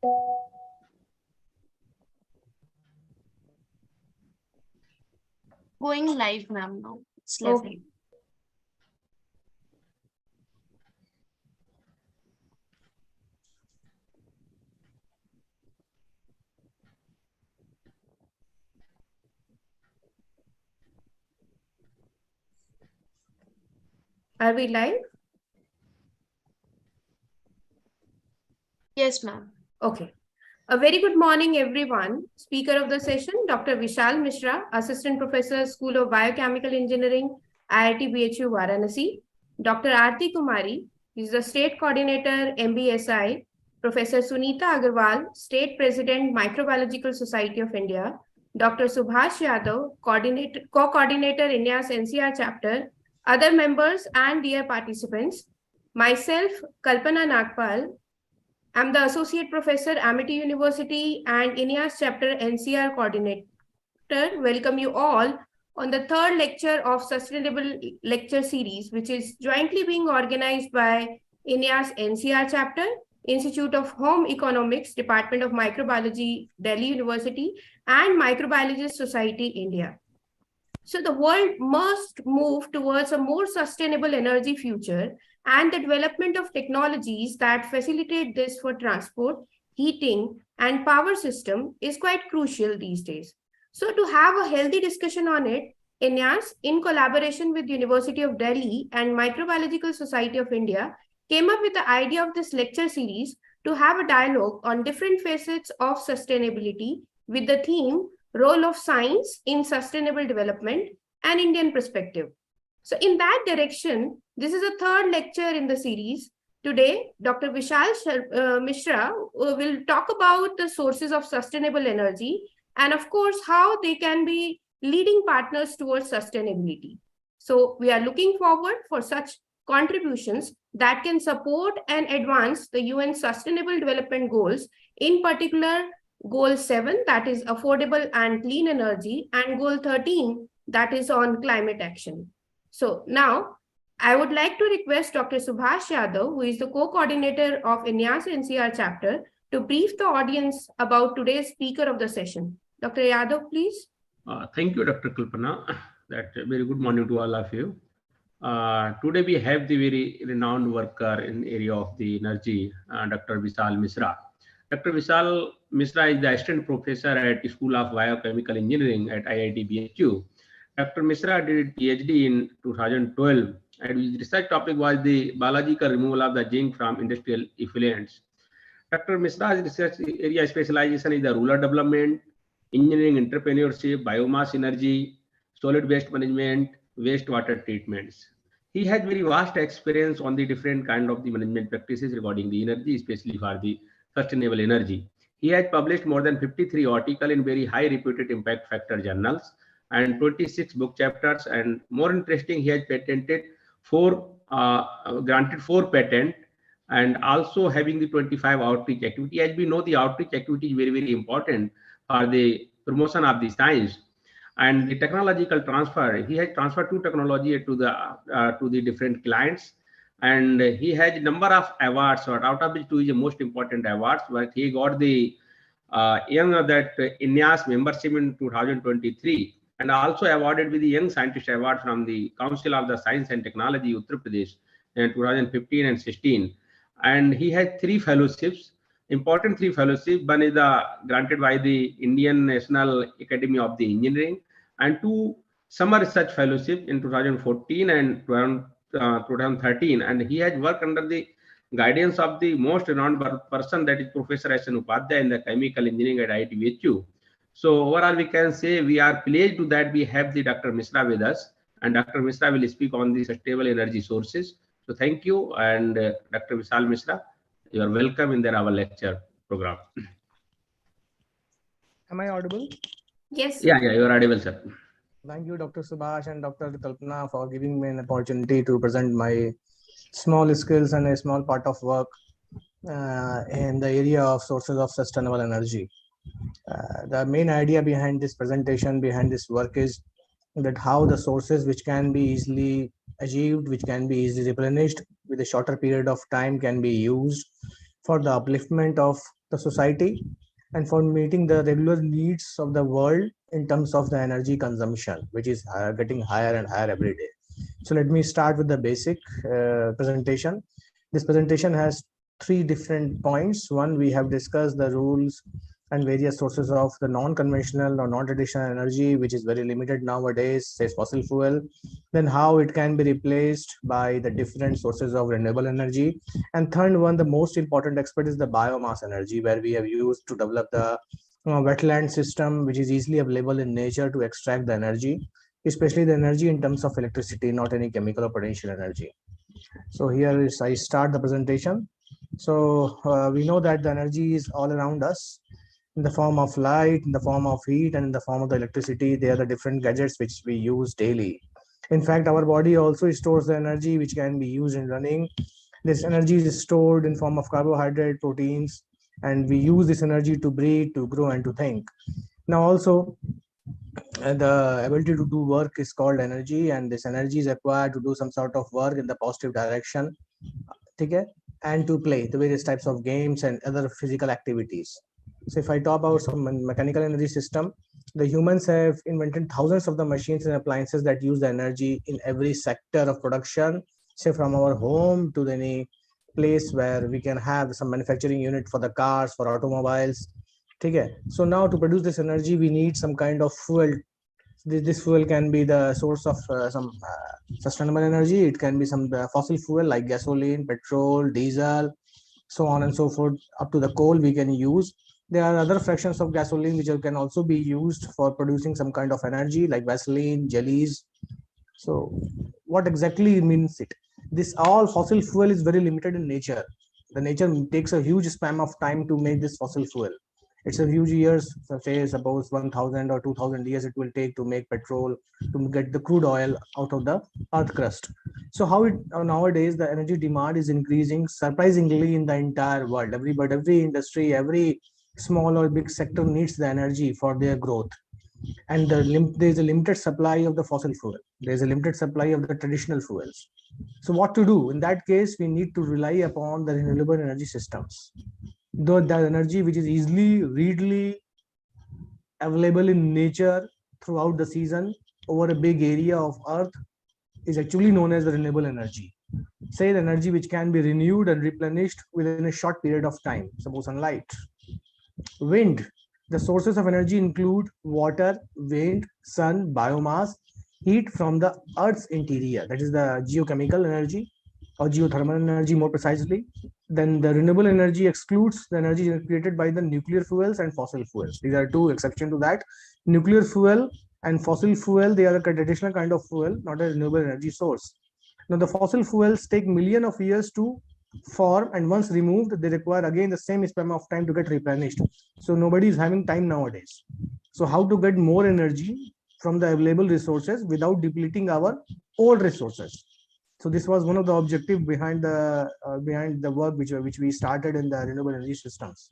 Going live, ma'am, now. It's Okay. live. Are we live? Yes, ma'am. Okay. A very good morning, everyone. Speaker of the session, Dr. Vishal Mishra, Assistant Professor, School of Biochemical Engineering, IIT BHU Varanasi. Dr. Aarti Kumari is the State Coordinator, MBSI. Professor Sunita Agarwal, State President, Microbiological Society of India. Dr. Subhash Yadav, Co-Coordinator, INYAS NCR Chapter. Other members and dear participants. Myself, Kalpana Nagpal. I'm the Associate Professor, Amity University and INYAS Chapter NCR Coordinator. Welcome you all on the third lecture of Sustainable Lecture Series, which is jointly being organized by INYAS NCR Chapter, Institute of Home Economics, Department of Microbiology, Delhi University, and Microbiologist Society, India. So the world must move towards a more sustainable energy future, and the development of technologies that facilitate this for transport, heating, and power system is quite crucial these days. So to have a healthy discussion on it, INYAS, in collaboration with University of Delhi and Microbiological Society of India, came up with the idea of this lecture series to have a dialogue on different facets of sustainability with the theme Role of Science in Sustainable Development, an Indian Perspective. So in that direction, this is a third lecture in the series. Today, Dr. Vishal Mishra will talk about the sources of sustainable energy and of course, how they can be leading partners towards sustainability. So we are looking forward for such contributions that can support and advance the UN Sustainable Development Goals, in particular, Goal 7, that is affordable and clean energy, and Goal 13, that is on climate action. So now, I would like to request Dr. Subhash Yadav, who is the co-coordinator of INYAS NCR chapter, to brief the audience about today's speaker of the session. Dr. Yadav, please. Thank you, Dr. Kalpana. That very good morning to all of you. Today we have the very renowned worker in area of the energy, Dr. Vishal Mishra. Dr. Vishal Mishra is the assistant professor at School of Biochemical Engineering at IIT BHU. Dr. Mishra did PhD in 2012, and his research topic was the biological removal of the zinc from industrial effluents. Dr. Mishra's research area specialization is the rural development, engineering entrepreneurship, biomass energy, solid waste management, wastewater treatments. He has very vast experience on the different kind of the management practices regarding the energy, especially for the sustainable energy. He has published more than 53 articles in very high reputed impact factor journals and 26 book chapters, and more interesting, he has granted 4 patents, and also having the 25 outreach activity. As we know, the outreach activity is very, very important for the promotion of the science and the technological transfer. He has transferred 2 technology to the different clients, and he has a number of awards, or out of which 2 is the most important awards. But he got the INYAS membership in 2023, and also awarded with the Young Scientist Award from the Council of the Science and Technology Uttar Pradesh in 2015 and 16. And he has 3 fellowships, important 3 fellowships. One is granted by the Indian National Academy of the Engineering, and 2 summer research fellowship in 2014 and 2013. And he has worked under the guidance of the most renowned person, that is Professor S.N. Upadhyay in the chemical engineering at IIT BHU. So overall, we can say we are pleased to that we have the Dr. Mishra with us, and Dr. Mishra will speak on the sustainable energy sources. So thank you, and Dr. Vishal Mishra, you are welcome in our lecture program. Am I audible? Yes. Yeah, you are audible, sir. Thank you, Dr. Subhash and Dr. Kalpana, for giving me an opportunity to present my small skills and a small part of work in the area of sources of sustainable energy. The main idea behind this presentation, behind this work, is that how the sources which can be easily achieved, which can be easily replenished with a shorter period of time, can be used for the upliftment of the society, and for meeting the regular needs of the world in terms of the energy consumption, which is getting higher and higher every day. So let me start with the basic presentation. This presentation has three different points. One, we have discussed the rules and various sources of the non-conventional or non-traditional energy, which is very limited nowadays, says fossil fuel. Then how it can be replaced by the different sources of renewable energy. And third one, the most important aspect is the biomass energy, where we have used to develop the wetland system, which is easily available in nature to extract the energy, especially the energy in terms of electricity, not any chemical or potential energy. So here is, I start the presentation. So we know that the energy is all around us in the form of light, in the form of heat, and in the form of the electricity. They are the different gadgets which we use daily. In fact, our body also stores the energy which can be used in running. This energy is stored in form of carbohydrate, proteins, and we use this energy to breathe, to grow, and to think. Now also, the ability to do work is called energy, and this energy is required to do some sort of work in the positive direction, okay, and to play the various types of games and other physical activities. So if I talk about some mechanical energy system, the humans have invented thousands of the machines and appliances that use the energy in every sector of production, say from our home to any place where we can have some manufacturing unit for the cars, for automobiles. Okay, so now to produce this energy, we need some kind of fuel. This fuel can be the source of some sustainable energy. It can be some fossil fuel like gasoline, petrol, diesel, so on and so forth. Up to the coal we can use. There are other fractions of gasoline which can also be used for producing some kind of energy like Vaseline, jellies. So what exactly means it? This all fossil fuel is very limited in nature. The nature takes a huge span of time to make this fossil fuel. It's a huge years, so say suppose 1000 or 2000 years it will take to make petrol, to get the crude oil out of the earth crust. So how it nowadays the energy demand is increasing surprisingly in the entire world. Every industry, every small or big sector needs the energy for their growth. And there is a limited supply of the fossil fuel. There is a limited supply of the traditional fuels. So what to do? In that case, we need to rely upon the renewable energy systems. Though the energy which is easily, readily available in nature throughout the season over a big area of earth is actually known as the renewable energy. Say the energy which can be renewed and replenished within a short period of time, suppose sunlight. Wind. The sources of energy include water, wind, sun, biomass, heat from the Earth's interior. That is the geochemical energy or geothermal energy more precisely. Then the renewable energy excludes the energy created by the nuclear fuels and fossil fuels. These are two exceptions to that. Nuclear fuel and fossil fuel, they are a traditional kind of fuel, not a renewable energy source. Now the fossil fuels take millions of years to form, and once removed they require again the same span of time to get replenished. So nobody is having time nowadays. So how to get more energy from the available resources without depleting our old resources? So this was one of the objectives behind the work which we started in the renewable energy systems.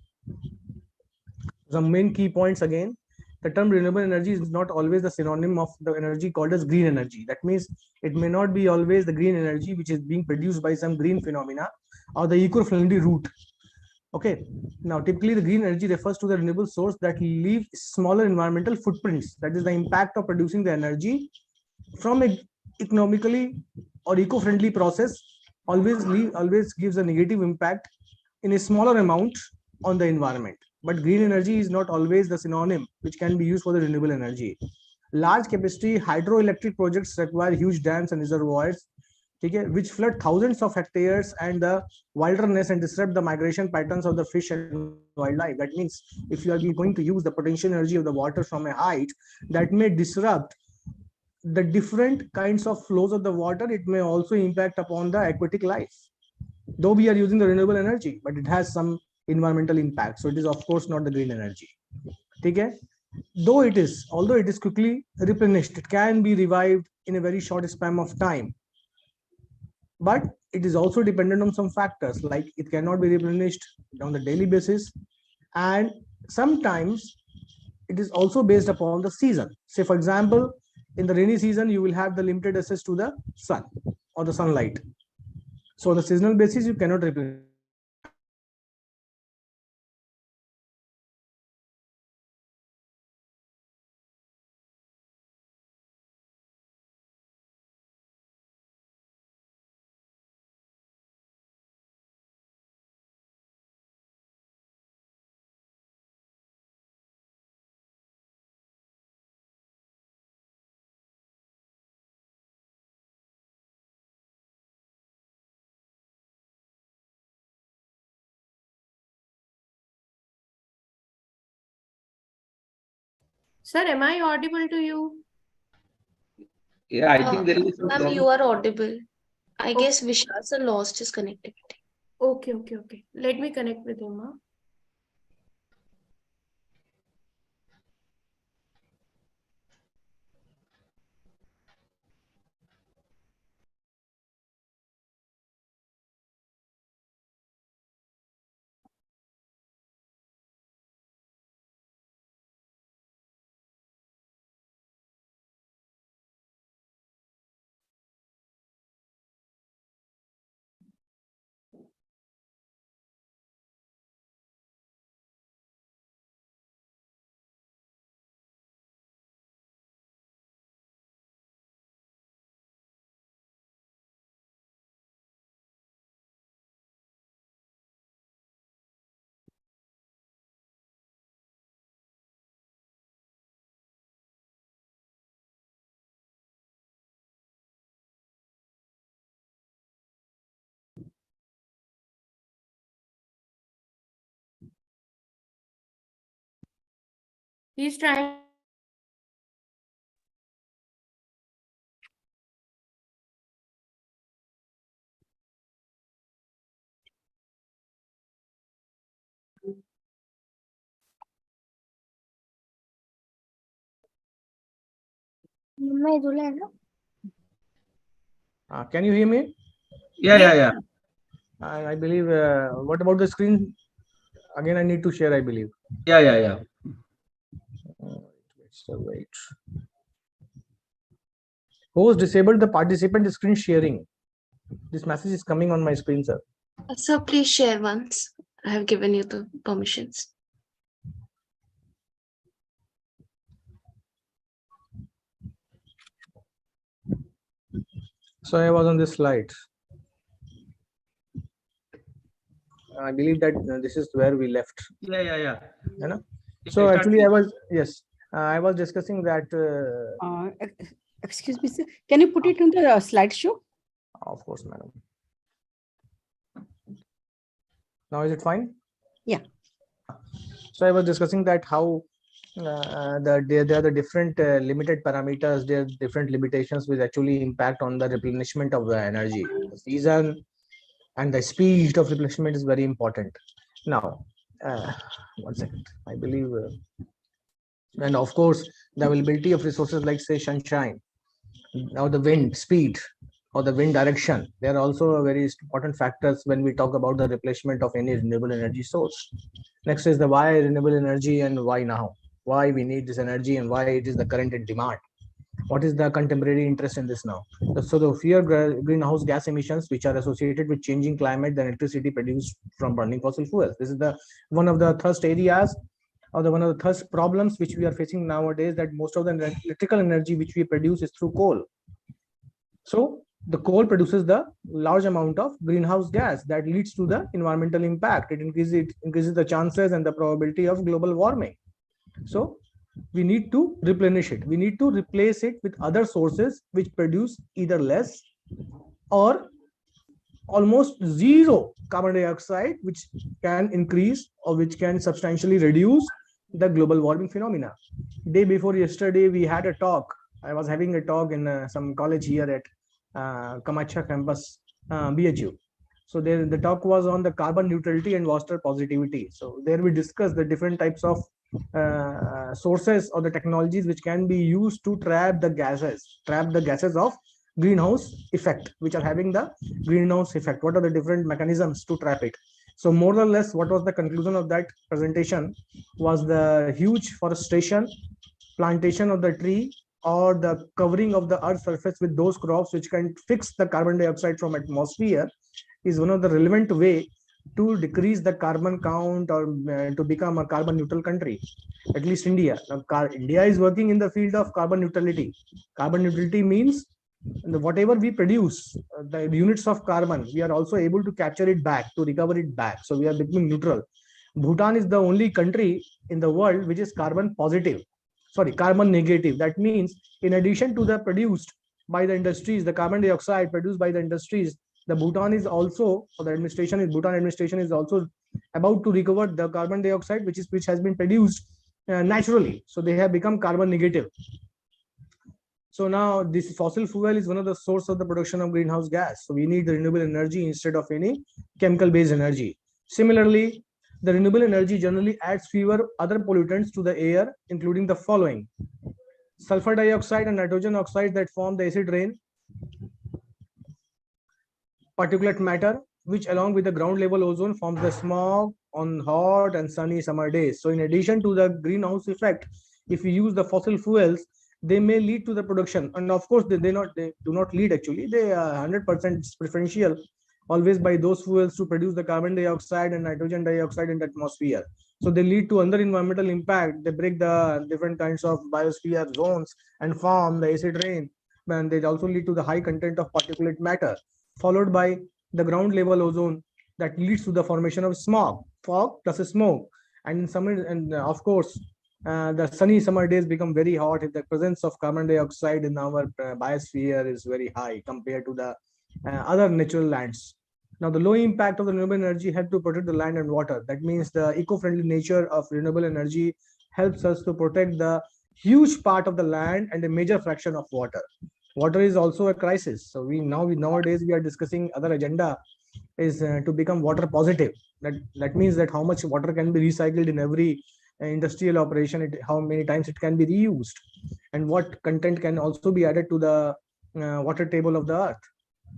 Some main key points again. The term renewable energy is not always the synonym of the energy called as green energy. That means it may not be always the green energy which is being produced by some green phenomena or the eco-friendly route. Okay. Now, typically the green energy refers to the renewable source that leave smaller environmental footprints. That is the impact of producing the energy from a economically or eco-friendly process always gives a negative impact in a smaller amount on the environment. But green energy is not always the synonym which can be used for the renewable energy. Large capacity hydroelectric projects require huge dams and reservoirs, okay, which flood thousands of hectares and the wilderness and disrupt the migration patterns of the fish and wildlife. That means if you are going to use the potential energy of the water from a height, that may disrupt the different kinds of flows of the water. It may also impact upon the aquatic life. Though we are using the renewable energy, but it has some environmental impact. So it is of course not the green energy. Okay? Although it is quickly replenished, it can be revived in a very short span of time. But it is also dependent on some factors, like it cannot be replenished on the daily basis. And sometimes it is also based upon the season. Say, for example, in the rainy season, you will have the limited access to the sun or the sunlight. So on the seasonal basis, you cannot replenish. Sir, am I audible to you? Yeah, I think there is some Ma'am, problem. you are audible. I Okay. guess Vishal sir lost his connectivity. Okay. Let me connect with him. Huh? He's trying. Can you hear me? Yeah. I believe. What about the screen? Again, I need to share, I believe. Yeah. Wait. Host disabled the participant screen sharing. This message is coming on my screen, sir. Sir, please share once. I have given you the permissions. So I was on this slide. I believe that this is where we left. Yeah. You know? So actually, I was discussing that. Excuse me, sir. Can you put it on the slideshow? Of course, madam. Now is it fine? Yeah. So I was discussing that how there are the different limited parameters, there are different limitations which actually impact on the replenishment of the energy. The season and the speed of replenishment is very important. Now, 1 second. I believe, and of course, the availability of resources like say sunshine, or the wind speed, or the wind direction. They are also very important factors when we talk about the replacement of any renewable energy source. Next is the why renewable energy and why now. Why we need this energy and why it is the current in demand. What is the contemporary interest in this now? So the fear greenhouse gas emissions which are associated with changing climate, the electricity produced from burning fossil fuels. This is the one of the thrust areas or one of the thrust problems which we are facing nowadays, that most of the electrical energy which we produce is through coal. So the coal produces the large amount of greenhouse gas that leads to the environmental impact. It increases the chances and the probability of global warming. So we need to replenish it. We need to replace it with other sources which produce either less or almost zero carbon dioxide, which can increase or which can substantially reduce the global warming phenomena. Day before yesterday, we had a talk. I was having a talk in some college here at Kamacha campus, BHU. So there, the talk was on the carbon neutrality and water positivity. So there we discussed the different types of sources or the technologies which can be used to trap the gases of greenhouse effect, which are having the greenhouse effect. What are the different mechanisms to trap it? So more or less, what was the conclusion of that presentation was the huge forestation, plantation of the tree, or the covering of the earth's surface with those crops which can fix the carbon dioxide from atmosphere is one of the relevant way to decrease the carbon count or to become a carbon neutral country, at least India. Now, India is working in the field of carbon neutrality. Carbon neutrality means whatever we produce, the units of carbon, we are also able to capture it back, to recover it back. So we are becoming neutral. Bhutan is the only country in the world which is carbon negative. That means in addition to the produced by the industries, the carbon dioxide produced by the industries, the Bhutan is also, or the Bhutan administration is also about to recover the carbon dioxide which has been produced naturally. So they have become carbon negative. So now this fossil fuel is one of the source of the production of greenhouse gas. So we need the renewable energy instead of any chemical based energy. Similarly, the renewable energy generally adds fewer other pollutants to the air, including the following: sulfur dioxide and nitrogen oxides that form the acid rain, particulate matter, which along with the ground level ozone forms the smog on hot and sunny summer days. So in addition to the greenhouse effect, if we use the fossil fuels, they may lead to the production. And of course, they do not lead actually. They are 100% preferential always by those fuels to produce the carbon dioxide and nitrogen dioxide in the atmosphere. So they lead to other environmental impact. They break the different kinds of biosphere zones and form the acid rain. And they also lead to the high content of particulate matter, followed by the ground level ozone that leads to the formation of smog, fog plus smoke. And in summer, and of course, the sunny summer days become very hot if the presence of carbon dioxide in our biosphere is very high compared to the other natural lands. Now, the low impact of the renewable energy help to protect the land and water. That means the eco-friendly nature of renewable energy helps us to protect the huge part of the land and a major fraction of water. Water is also a crisis. So nowadays we are discussing other agenda is to become water positive. That means that how much water can be recycled in every industrial operation, how many times it can be reused, and what content can also be added to the water table of the earth.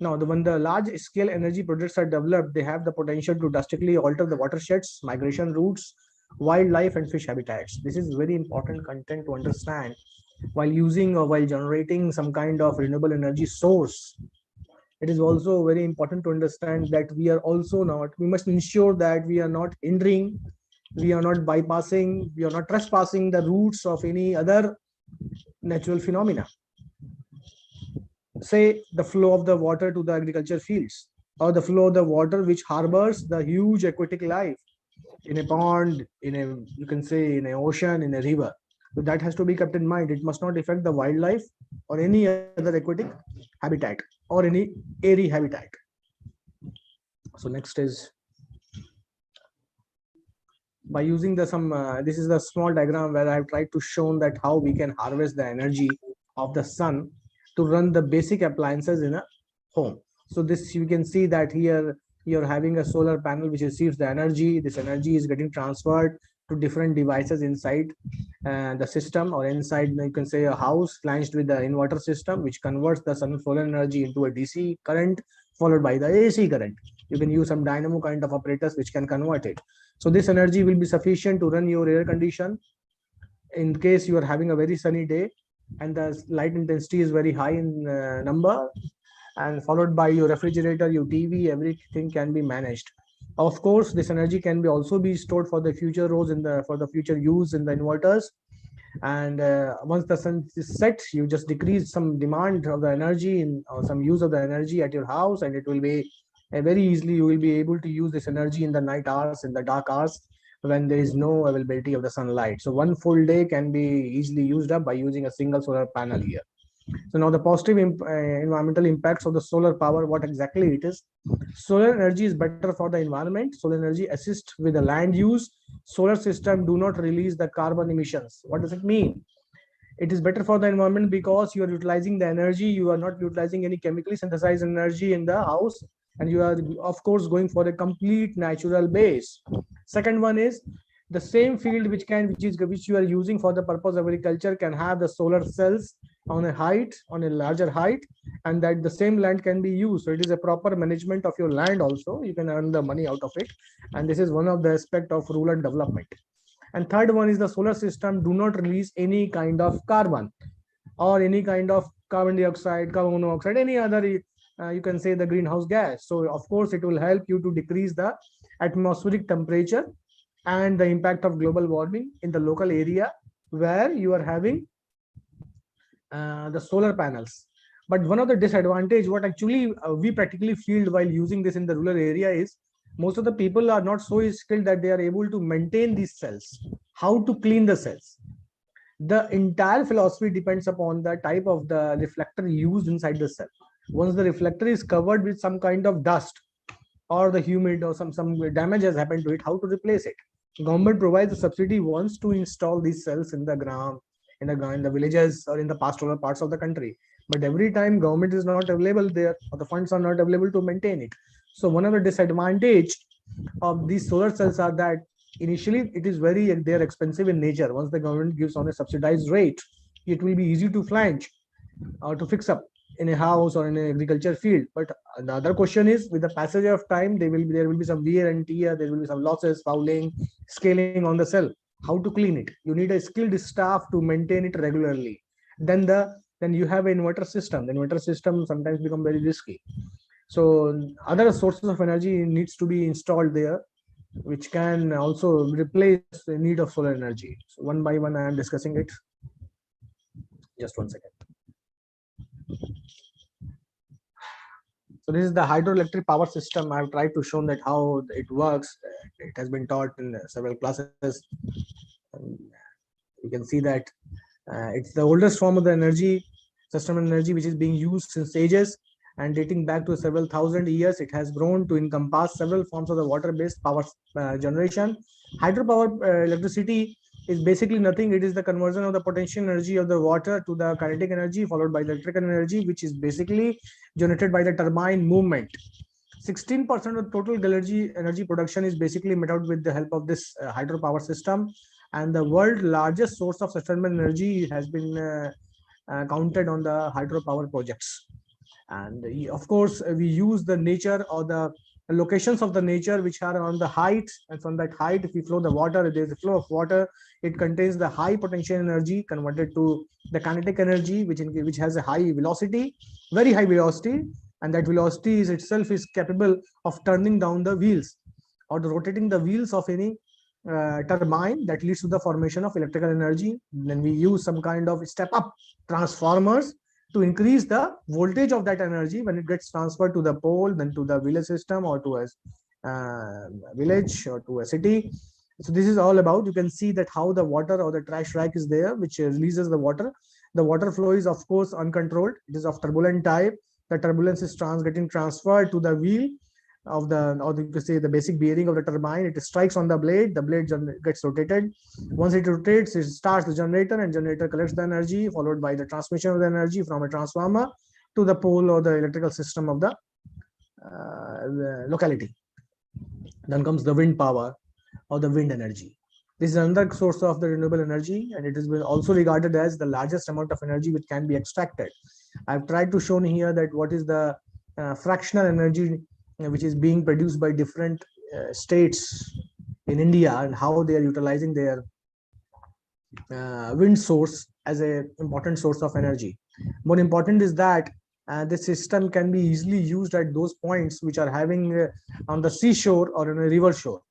Now, when the large scale energy projects are developed, they have the potential to drastically alter the watersheds, migration routes, wildlife, and fish habitats. This is very important content to understand while using or while generating some kind of renewable energy source. It is also very important to understand that we must ensure that we are not hindering, we are not bypassing, we are not trespassing the roots of any other natural phenomena. Say the flow of the water to the agriculture fields, or the flow of the water which harbors the huge aquatic life in a pond, you can say in an ocean, in a river. So that has to be kept in mind. It must not affect the wildlife or any other aquatic habitat or any airy habitat. So next is by using this is the small diagram where I have tried to show that how we can harvest the energy of the sun to run the basic appliances in a home. So this, you can see that here you're having a solar panel which receives the energy. This energy is getting transferred to different devices inside the system, or inside, you can say, a house latched with the inverter system, which converts the solar energy into a DC current followed by the AC current. You can use some dynamo kind of apparatus which can convert it. So this energy will be sufficient to run your air condition in case you are having a very sunny day and the light intensity is very high in number, and followed by your refrigerator, your TV, everything can be managed. Of course, this energy can be also be stored for the future rows for the future use in the inverters. And once the sun is set, you just decrease some demand of the energy or some use of the energy at your house, and it will be very easily you will be able to use this energy in the night hours, in the dark hours, when there is no availability of the sunlight. So one full day can be easily used up by using a single solar panel here. So now the positive environmental impacts of the solar power, what exactly it is. Solar energy is better for the environment. Solar energy assists with the land use. Solar system do not release the carbon emissions. What does it mean? It is better for the environment because you are utilizing the energy. You are not utilizing any chemically synthesized energy in the house, and you are of course going for a complete natural base. Second one is the same field which you are using for the purpose of agriculture can have the solar cells on a larger height, and that the same land can be used. So it is a proper management of your land also. You can earn the money out of it, and this is one of the aspect of rural development. And third one is the solar system do not release any kind of carbon or any kind of carbon dioxide, carbon monoxide, any other you can say the greenhouse gas. So of course it will help you to decrease the atmospheric temperature and the impact of global warming in the local area where you are having the solar panels. But one of the disadvantage, what actually we practically feel while using this in the rural area is most of the people are not so skilled that they are able to maintain these cells, how to clean the cells. The entire philosophy depends upon the type of the reflector used inside the cell. Once the reflector is covered with some kind of dust or the humid or some damage has happened to it, how to replace it. Government provides a subsidy once to install these cells in the ground, in the villages or in the pastoral parts of the country. But every time government is not available there, or the funds are not available to maintain it. So one of the disadvantage of these solar cells are that initially it is they're expensive in nature. Once the government gives on a subsidized rate, it will be easy to flange or to fix up in a house or in an agriculture field. But the other question is, with the passage of time, there will be some wear and tear, there will be some losses, fouling, scaling on the cell. How to clean it? You need a skilled staff to maintain it regularly. Then you have an inverter system. The inverter system sometimes become very risky. So other sources of energy needs to be installed there, which can also replace the need of solar energy. So one by one, I am discussing it. Just 1 second. So this is the hydroelectric power system. I've tried to show that how it works. It has been taught in several classes. You can see that it's the oldest form of the energy, sustainable energy, which is being used since ages and dating back to several thousand years. It has grown to encompass several forms of the water-based power generation. Hydropower electricity is basically nothing. It is the conversion of the potential energy of the water to the kinetic energy, followed by the electrical energy, which is basically generated by the turbine movement. 16% of total energy production is basically met out with the help of this hydropower system. And the world's largest source of sustainable energy has been counted on the hydropower projects. And of course, we use the nature or the locations of the nature which are on the height, and from that height, if we flow the water, there is a flow of water. It contains the high potential energy converted to the kinetic energy, which has a high velocity, very high velocity, and that velocity is itself is capable of turning down the wheels or rotating the wheels of any turbine that leads to the formation of electrical energy. Then we use some kind of step up transformers to increase the voltage of that energy when it gets transferred to the pole, then to the village system, or to a village or to a city. So this is all about, you can see that how the water or the trash rack is there, which releases the water. The water flow is of course uncontrolled. It is of turbulent type. The turbulence is getting transferred to the wheel of the, or you could say the basic bearing of the turbine. It strikes on the blade gets rotated. Once it rotates, it starts the generator, and generator collects the energy, followed by the transmission of the energy from a transformer to the pole or the electrical system of the locality. Then comes the wind power or the wind energy. This is another source of the renewable energy, and it is also regarded as the largest amount of energy which can be extracted. I've tried to show here that what is the fractional energy which is being produced by different states in India, and how they are utilizing their wind source as an important source of energy. More important is that the system can be easily used at those points which are having on the seashore or on a river shore,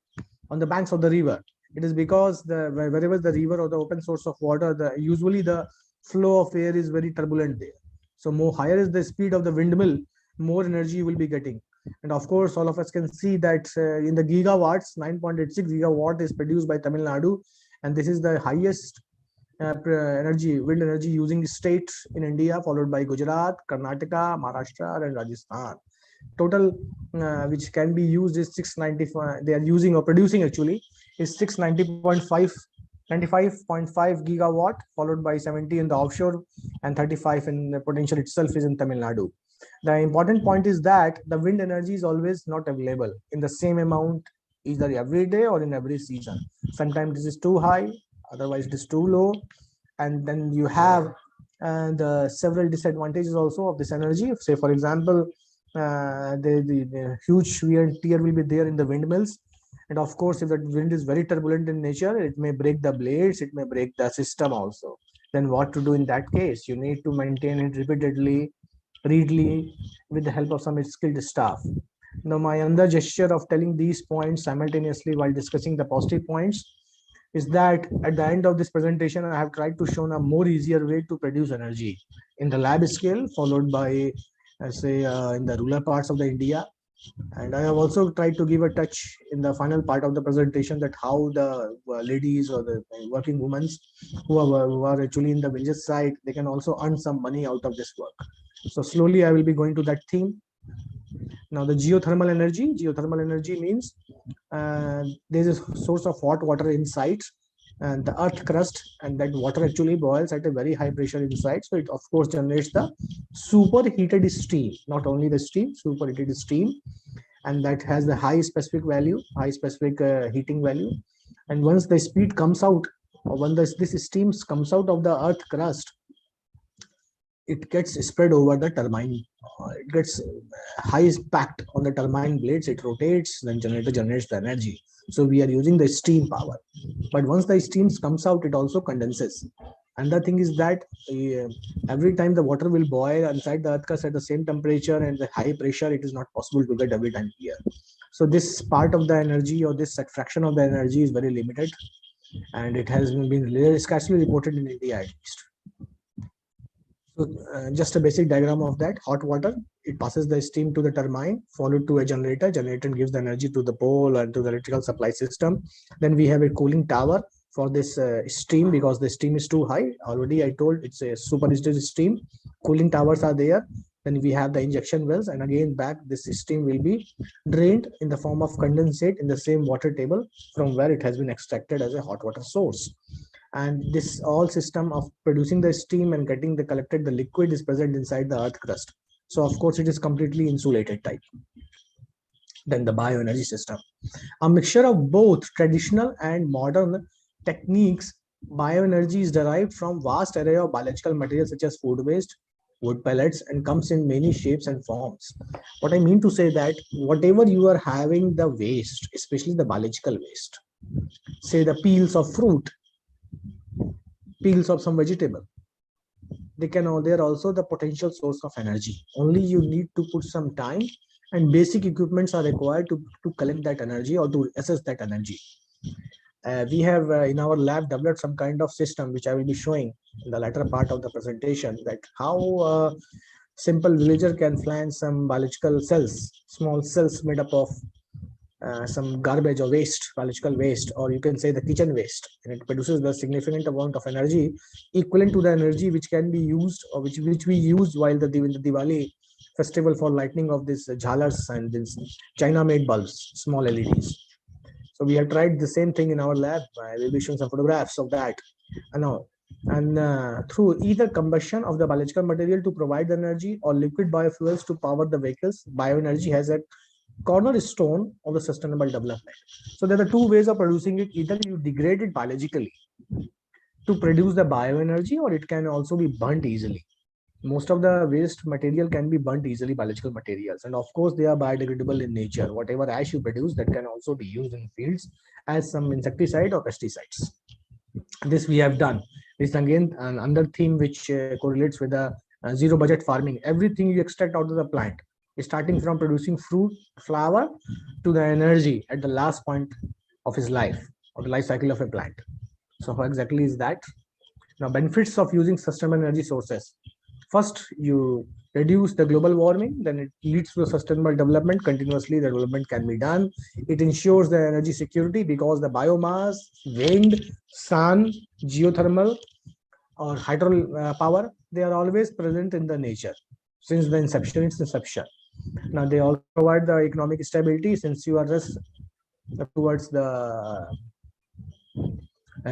on the banks of the river. It is because wherever the river or the open source of water, usually the flow of air is very turbulent there. So more higher is the speed of the windmill, more energy you will be getting. And of course, all of us can see that in the gigawatts, 9.86 gigawatt is produced by Tamil Nadu, and this is the highest wind energy using states in India, followed by Gujarat, Karnataka, Maharashtra, and Rajasthan. Total which can be used is 695. They are using or producing actually is 690.5. 95.5 gigawatt, followed by 70 in the offshore, and 35 in the potential itself is in Tamil Nadu. The important point is that the wind energy is always not available in the same amount either every day or in every season. Sometimes this is too high, otherwise it is too low. And then you have the several disadvantages also of this energy. Say for example, the huge wear and tear will be there in the windmills. And of course, if the wind is very turbulent in nature, it may break the blades, it may break the system also. Then what to do in that case? You need to maintain it repeatedly, readily, with the help of some skilled staff. Now, my other gesture of telling these points simultaneously while discussing the positive points is that at the end of this presentation, I have tried to show a more easier way to produce energy in the lab scale, followed by, say, in the rural parts of the India. And I have also tried to give a touch in the final part of the presentation that how the ladies or the working women who are actually in the village side, they can also earn some money out of this work. So slowly I will be going to that theme. Now the geothermal energy means There is a source of hot water inside and the earth crust, and that water actually boils at a very high pressure inside. So it of course generates the superheated steam, not only the steam, superheated steam, and that has the high specific value, high specific heating value. And once the speed comes out, or when this steam comes out of the earth crust, it gets spread over the turbine. It gets high impact on the turbine blades. It rotates, then generator generates the energy. So we are using the steam power. But once the steam comes out, it also condenses. And the thing is that every time the water will boil inside the earth crust at the same temperature and the high pressure, it is not possible to get every time here. So this part of the energy, or this fraction of the energy, is very limited, and it has been scarcely reported in India at least. So just a basic diagram of that: hot water, it passes the steam to the turbine, followed to a generator. Generator gives the energy to the pole and to the electrical supply system. Then we have a cooling tower for this steam, because the steam is too high. Already I told it's a superheated steam. Cooling towers are there. Then we have the injection wells, and again back this steam will be drained in the form of condensate in the same water table from where it has been extracted as a hot water source. And this all system of producing the steam and getting the collected the liquid is present inside the earth crust. So of course it is completely insulated type. Then the bioenergy system, a mixture of both traditional and modern techniques. Bioenergy is derived from vast array of biological materials such as food waste, wood pellets, and comes in many shapes and forms. What I mean to say that whatever you are having the waste, especially the biological waste, say the peels of fruit, peels of some vegetable, they are also the potential source of energy. Only you need to put some time, and basic equipments are required to collect that energy or to assess that energy. We have in our lab developed some kind of system which I will be showing in the latter part of the presentation, that how simple villager can plant some biological cells, small cells made up of some garbage or waste, biological waste, or you can say the kitchen waste, and it produces the significant amount of energy equivalent to the energy which can be used, or which we used while the Diwali festival for lighting of these jhalars and these China-made bulbs, small LEDs. So we have tried the same thing in our lab. I will be showing some photographs of that. And through either combustion of the biological material to provide the energy, or liquid biofuels to power the vehicles, bioenergy has a cornerstone of the sustainable development. So there are two ways of producing it: either you degrade it biologically to produce the bioenergy, or it can also be burnt easily. Most of the waste material can be burnt easily, biological materials, and of course they are biodegradable in nature. Whatever ash you produce, that can also be used in fields as some insecticide or pesticides. This we have done. This is again another theme which correlates with the zero budget farming. Everything you extract out of the plant, starting from producing fruit, flower, to the energy at the last point of his life, or the life cycle of a plant. So how exactly is that? Now, benefits of using sustainable energy sources. First, you reduce the global warming, then it leads to a sustainable development. Continuously, the development can be done. It ensures the energy security, because the biomass, wind, sun, geothermal, or hydropower, they are always present in the nature since the inception. Now, they also provide the economic stability, since you are just towards the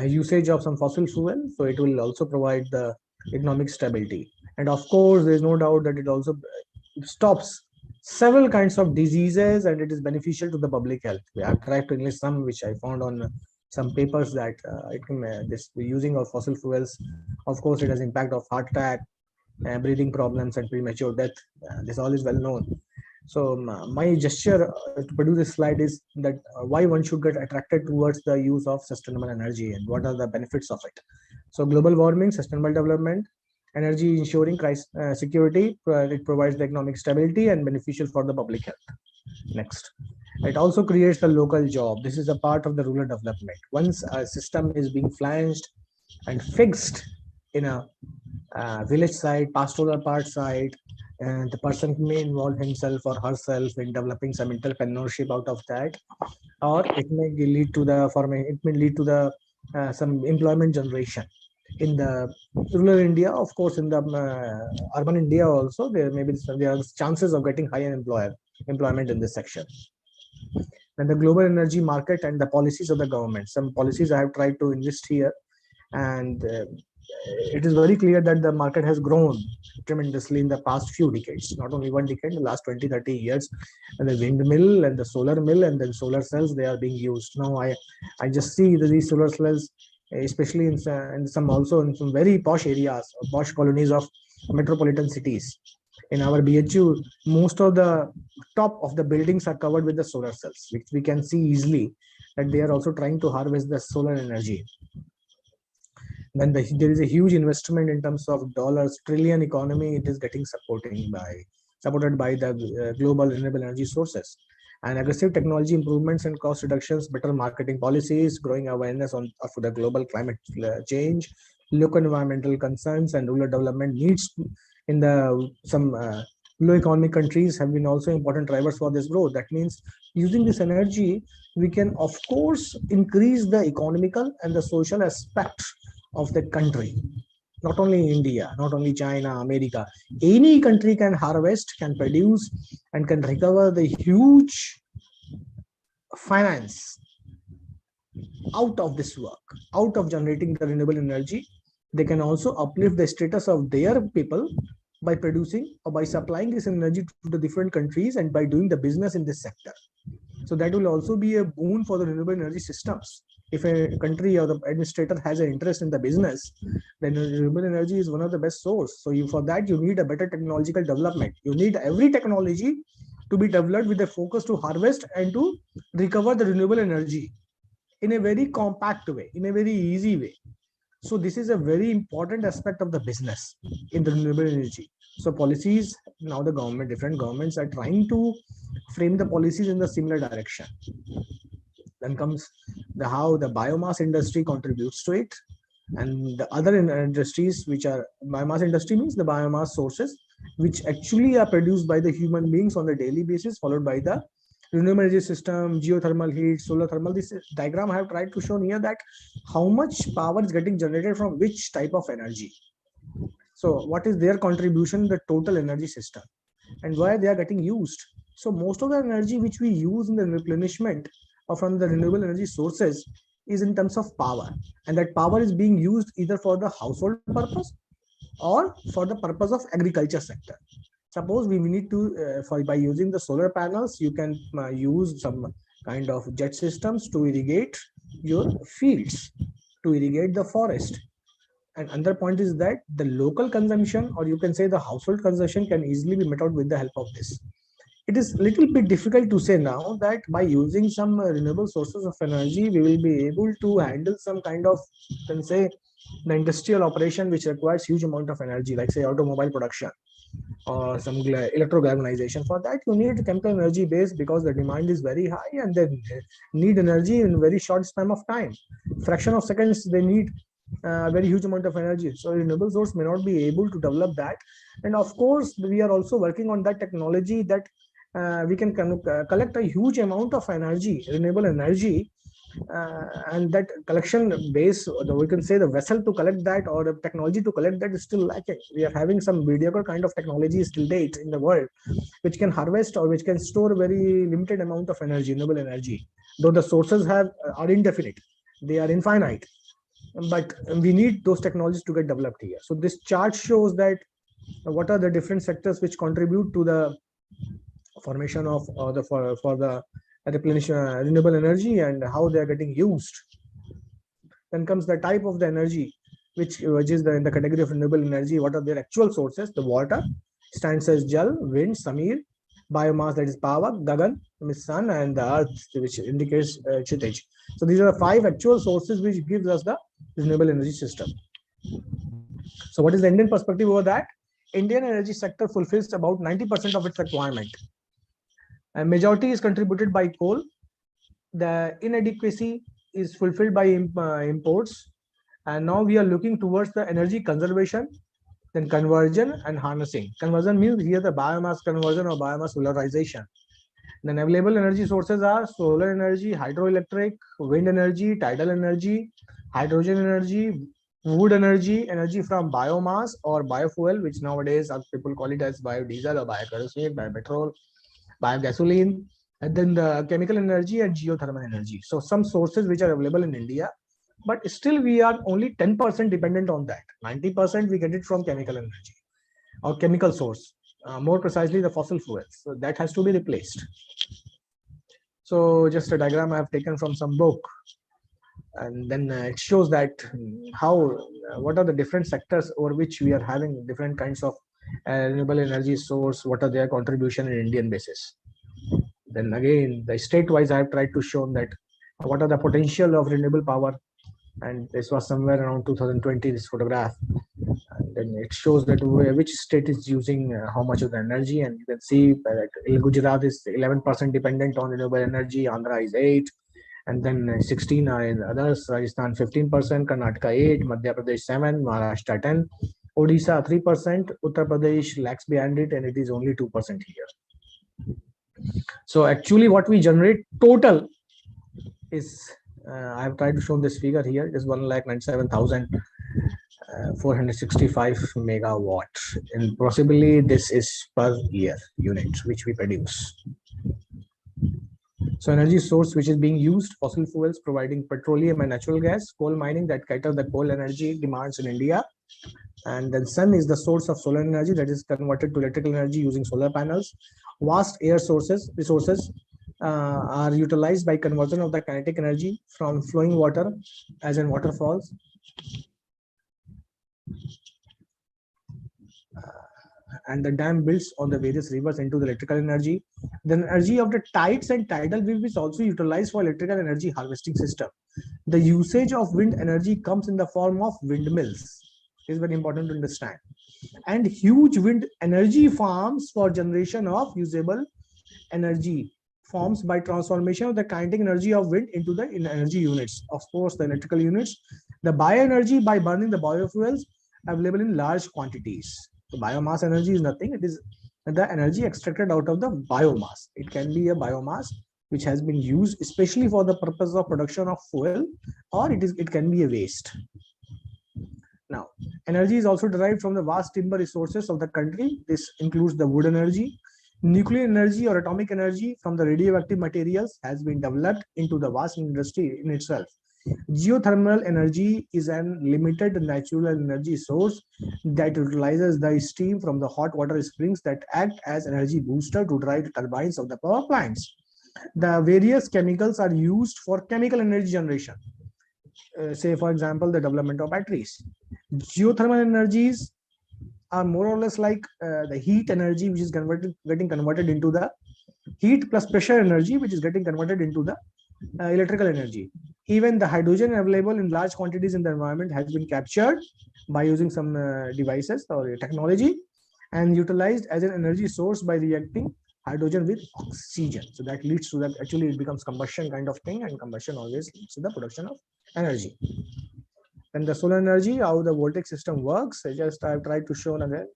usage of some fossil fuel. So it will also provide the economic stability. And of course, there is no doubt that it also stops several kinds of diseases, and it is beneficial to the public health. I have tried to enlist some which I found on some papers, that this using of fossil fuels, of course, it has impact of heart attack, breathing problems, and premature death. This all is well known. So my gesture to produce this slide is that why one should get attracted towards the use of sustainable energy, and what are the benefits of it. So global warming, sustainable development, energy ensuring security, it provides the economic stability and beneficial for the public health. Next, it also creates the local job. This is a part of the rural development. Once a system is being flanged and fixed in a village side, pastoral part side, and the person may involve himself or herself in developing some entrepreneurship out of that, or it may lead to the some employment generation in the rural India. Of course, in the urban India also, there are chances of getting higher employment in this section. and the global energy market and the policies of the government. Some policies I have tried to invest here, and it is very clear that the market has grown tremendously in the past few decades, not only one decade, the last 20-30 years. And the windmill and the solar mill and then solar cells, they are being used. Now I just see that these solar cells, especially in some also in some very posh areas, posh colonies of metropolitan cities. In our BHU, most of the top of the buildings are covered with the solar cells, which we can see easily that they are also trying to harvest the solar energy. Then there is a huge investment in terms of dollars, trillion economy. It is getting supported by the global renewable energy sources, and aggressive technology improvements and cost reductions, better marketing policies, growing awareness of the global climate change, local environmental concerns, and rural development needs in some low economic countries have been also important drivers for this growth. That means using this energy, we can of course increase the economical and the social aspects of the country. Not only India, not only China, America, any country can harvest, can produce, and can recover the huge finance out of this work, out of generating the renewable energy. They can also uplift the status of their people by producing or by supplying this energy to the different countries and by doing the business in this sector. So that will also be a boon for the renewable energy systems. If a country or the administrator has an interest in the business, then renewable energy is one of the best source. So for that, you need a better technological development. You need every technology to be developed with a focus to harvest and to recover the renewable energy in a very compact way, in a very easy way. So this is a very important aspect of the business in the renewable energy. So policies, now the government, different governments are trying to frame the policies in the similar direction. Then comes how the biomass industry contributes to it, and the other industries, which are biomass industry means the biomass sources which actually are produced by the human beings on a daily basis, followed by the renewable energy system, geothermal heat, solar thermal. This diagram I have tried to show here that how much power is getting generated from which type of energy. So what is their contribution in the total energy system and why they are getting used. So most of the energy which we use in the replenishment or from the renewable energy sources is in terms of power, and that power is being used either for the household purpose or for the purpose of agriculture sector. Suppose we need to, by using the solar panels, you can use some kind of jet systems to irrigate your fields, to irrigate the forest. And another point is that the local consumption, or you can say the household consumption, can easily be met out with the help of this. It is a little bit difficult to say now that by using some renewable sources of energy, we will be able to handle some kind of, you can say, the industrial operation which requires huge amount of energy, like say automobile production or some electrogalvanization. For that, you need chemical energy base because the demand is very high and they need energy in very short span of time. Fraction of seconds, they need very huge amount of energy. So renewable source may not be able to develop that. And of course, we are also working on that technology that we can collect a huge amount of energy, renewable energy, and that collection base, we can say the vessel to collect that or the technology to collect that is still lacking. We are having some mediocre kind of technologies till date in the world, which can harvest or which can store very limited amount of energy, renewable energy. Though the sources are indefinite, they are infinite, but we need those technologies to get developed here. So this chart shows that what are the different sectors which contribute to the formation of for the renewable energy and how they are getting used. Then comes the type of the energy, which is in the category of renewable energy. What are their actual sources? The water stands as Jal, wind, Samir, biomass, that is power, Gagan, sun, and the earth, which indicates Chitej. So these are the 5 actual sources which gives us the renewable energy system. So what is the Indian perspective over that? Indian energy sector fulfills about 90% of its requirement. A majority is contributed by coal. The inadequacy is fulfilled by imports. And now we are looking towards the energy conservation, then conversion and harnessing. Conversion means here the biomass conversion or biomass solarization. Then available energy sources are solar energy, hydroelectric, wind energy, tidal energy, hydrogen energy, wood energy, energy from biomass or biofuel, which nowadays people call it as biodiesel or biokerosene, biopetrol, biogasoline, And then the chemical energy and geothermal energy. So some sources which are available in India, but still we are only 10% dependent on that. 90% we get it from chemical energy or chemical source, more precisely the fossil fuels. So that has to be replaced. So just a diagram I have taken from some book, and then it shows that what are the different sectors over which we are having different kinds of renewable energy source, what are their contribution in Indian basis. Then again, the state-wise, I have tried to show that what are the potential of renewable power, and this was somewhere around 2020, this photograph. And then it shows that which state is using how much of the energy, and you can see that Gujarat is 11% dependent on renewable energy, Andhra is 8%, and then 16 are in others, Rajasthan 15%, Karnataka 8%, Madhya Pradesh 7%, Maharashtra 10%, Odisha 3%, Uttar Pradesh lags behind it, and it is only 2% here. So actually what we generate total is, I have tried to show this figure here, it is 1,97,465 megawatts, and possibly this is per year units which we produce. So energy source which is being used, fossil fuels providing petroleum and natural gas, coal mining that cater the coal energy demands in India, and then sun is the source of solar energy that is converted to electrical energy using solar panels. Vast air resources are utilized by conversion of the kinetic energy from flowing water, as in waterfalls, and the dam builds on the various rivers into the electrical energy. The energy of the tides and tidal wave is also utilized for electrical energy harvesting system. The usage of wind energy comes in the form of windmills. It is very important to understand. And huge wind energy farms for generation of usable energy forms by transformation of the kinetic energy of wind into the energy units. Of course, the electrical units. The bioenergy by burning the biofuels available in large quantities. So biomass energy is nothing. It is the energy extracted out of the biomass. It can be a biomass which has been used especially for the purpose of production of fuel, or it can be a waste. Now, energy is also derived from the vast timber resources of the country. This includes the wood energy. Nuclear energy or atomic energy from the radioactive materials has been developed into the vast industry in itself. Geothermal energy is an limited natural energy source that utilizes the steam from the hot water springs that act as energy booster to drive the turbines of the power plants. The various chemicals are used for chemical energy generation. Say, for example, the development of batteries. Geothermal energies are more or less like the heat energy, which is getting converted into the heat plus pressure energy, which is getting converted into the electrical energy. Even the hydrogen available in large quantities in the environment has been captured by using some devices or technology and utilized as an energy source by reacting hydrogen with oxygen. So that leads to that, actually it becomes combustion kind of thing, and combustion always leads to the production of energy. And the solar energy, how the voltaic system works, I've tried to show again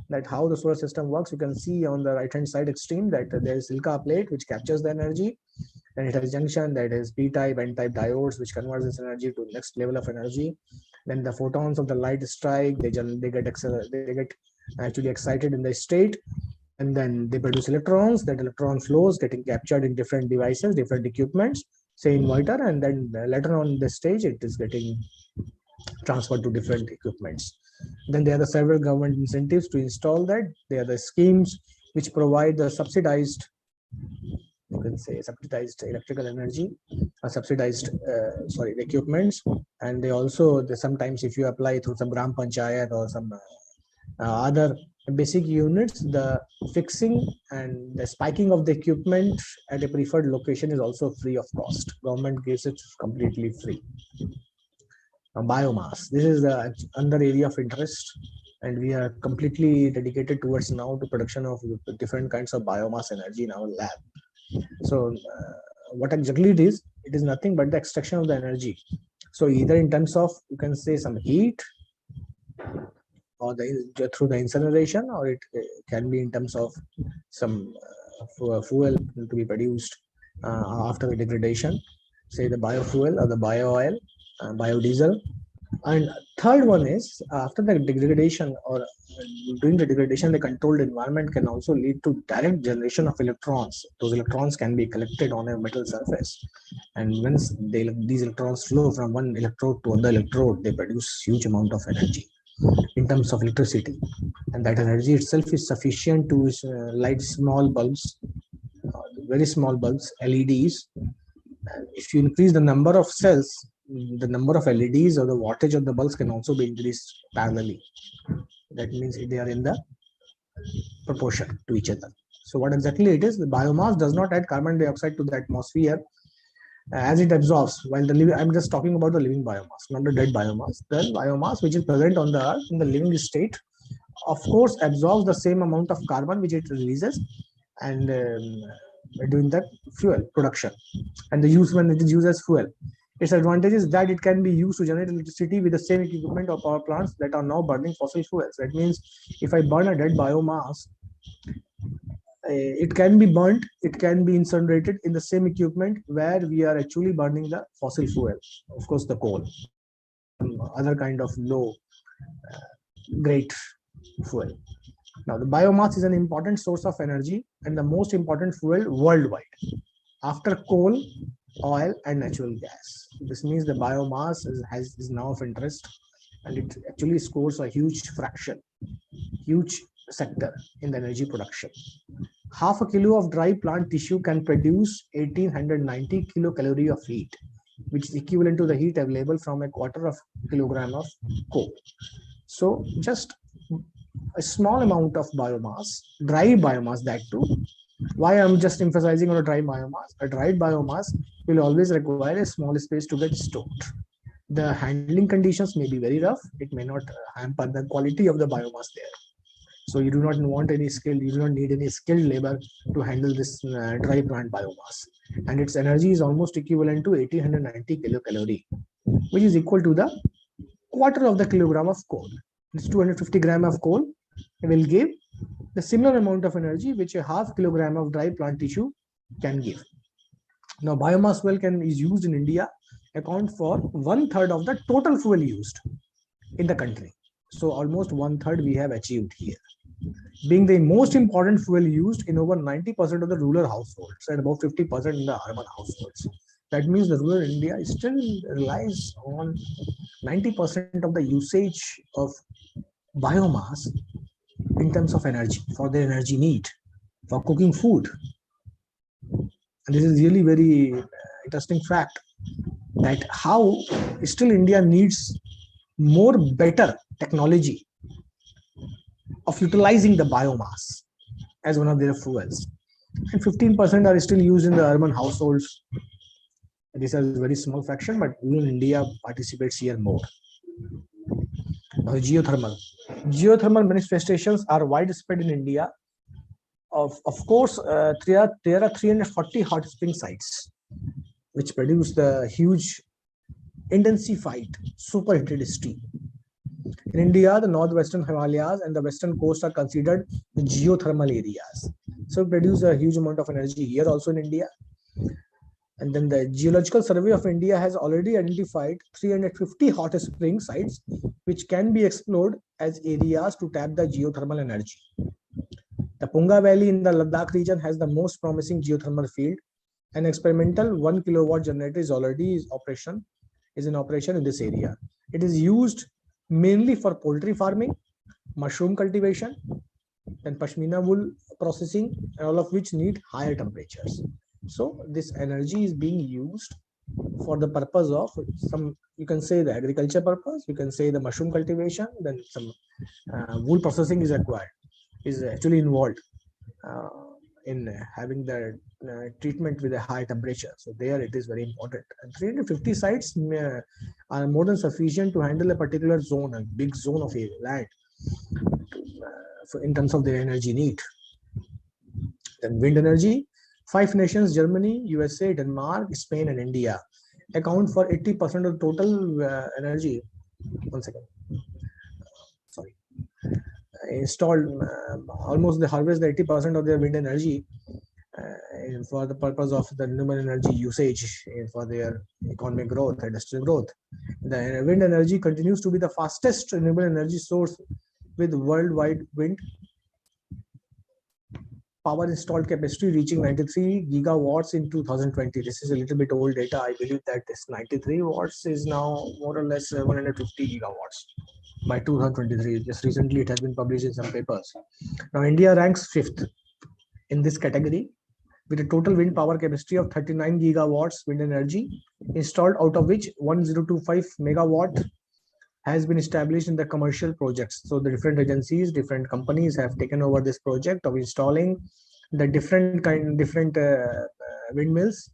that how the solar system works. You can see on the right hand side extreme that there is silica plate which captures the energy, and it has junction that is p-type, n-type diodes which converts this energy to next level of energy. Then the photons of the light strike, they get actually excited in the state, and then they produce electrons. That electron flows getting captured in different devices, different equipments, say inverter, and then later on the stage it is getting transferred to different equipments. Then there are the several government incentives to install that. There are the schemes which provide the subsidized, you can say subsidized electrical energy, subsidized equipments, and they also sometimes if you apply through some gram panchayat or some other basic units, the fixing and the spiking of the equipment at a preferred location is also free of cost. Government gives it completely free. Biomass, this is the another area of interest, and we are completely dedicated towards now to production of different kinds of biomass energy in our lab. So what exactly it is nothing but the extraction of the energy. So either in terms of, you can say, some heat, or through the incineration, or it can be in terms of some fuel to be produced after the degradation, say the biofuel or the bio oil, biodiesel, And third one is after the degradation or during the degradation, the controlled environment can also lead to direct generation of electrons. Those electrons can be collected on a metal surface, and once these electrons flow from one electrode to another electrode, they produce huge amount of energy in terms of electricity, and that energy itself is sufficient to light small bulbs, very small bulbs, LEDs. And if you increase the number of cells, the number of LEDs or the wattage of the bulbs can also be increased parallelly. That means they are in the proportion to each other. So what exactly it is? The biomass does not add carbon dioxide to the atmosphere as it absorbs. While the living, I'm just talking about the living biomass, not the dead biomass. The biomass which is present on the earth in the living state, of course, absorbs the same amount of carbon which it releases, and doing the fuel production and the use when it is used as fuel. Its advantage is that it can be used to generate electricity with the same equipment of power plants that are now burning fossil fuels. That means if I burn a dead biomass, it can be burnt, it can be incinerated in the same equipment where we are actually burning the fossil fuel, of course the coal, other kind of low grade fuel. Now the biomass is an important source of energy and the most important fuel worldwide after coal, oil and natural gas. This means the biomass is now of interest, and it actually scores a huge fraction, huge sector in the energy production. Half a kilo of dry plant tissue can produce 1890 kilocalorie of heat, which is equivalent to the heat available from a quarter of kilogram of coal. So just a small amount of biomass, dry biomass, that too. Why I'm just emphasizing on a dry biomass? A dried biomass will always require a small space to get stored. The handling conditions may be very rough. It may not hamper the quality of the biomass there. So you do not want any skilled, you do not need any skilled labor to handle this dry plant biomass. And its energy is almost equivalent to 1890 kilocalorie, which is equal to the quarter of the kilogram of coal. It's 250 grams of coal will give the similar amount of energy which a half kilogram of dry plant tissue can give. Now biomass fuel is used in India, account for 1/3 of the total fuel used in the country. So almost 1/3 we have achieved here, being the most important fuel used in over 90% of the rural households and about 50% in the urban households. That means the rural India still relies on 90% of the usage of biomass in terms of energy for their energy need for cooking food. And this is really very interesting fact that how still India needs more better technology of utilizing the biomass as one of their fuels. And 15% are still used in the urban households. This is a very small fraction, but rural India participates here more. Now, geothermal. Geothermal manifestations are widespread in India. Of course, there are 340 hot spring sites which produce the huge intensified superheated steam. In India, the northwestern Himalayas and the western coast are considered the geothermal areas. So it produces a huge amount of energy here also in India. And then the Geological Survey of India has already identified 350 hot spring sites which can be explored as areas to tap the geothermal energy. The Punga Valley in the Ladakh region has the most promising geothermal field. An experimental 1 kilowatt generator is already in operation in this area. It is used mainly for poultry farming, mushroom cultivation, and pashmina wool processing, all of which need higher temperatures. So this energy is being used for the purpose of some, you can say the agriculture purpose, you can say the mushroom cultivation, then some wool processing is required, is actually involved in having the treatment with a high temperature. So there it is very important. And 350 sites are more than sufficient to handle a particular zone, a big zone of land in terms of their energy need. Then wind energy. 5 nations, Germany, USA, Denmark, Spain, and India, account for 80% of total energy. One second. Sorry. Installed almost they harvest the 80% of their wind energy for the purpose of the renewable energy usage for their economic growth, industrial growth. The wind energy continues to be the fastest renewable energy source, with worldwide wind power installed capacity reaching 93 gigawatts in 2020. This is a little bit old data. I believe that this 93 watts is now more or less 150 gigawatts by 2023. Just recently it has been published in some papers. Now India ranks 5th in this category with a total wind power capacity of 39 gigawatts wind energy installed, out of which 1025 megawatt has been established in the commercial projects. So the different agencies, different companies have taken over this project of installing the different windmills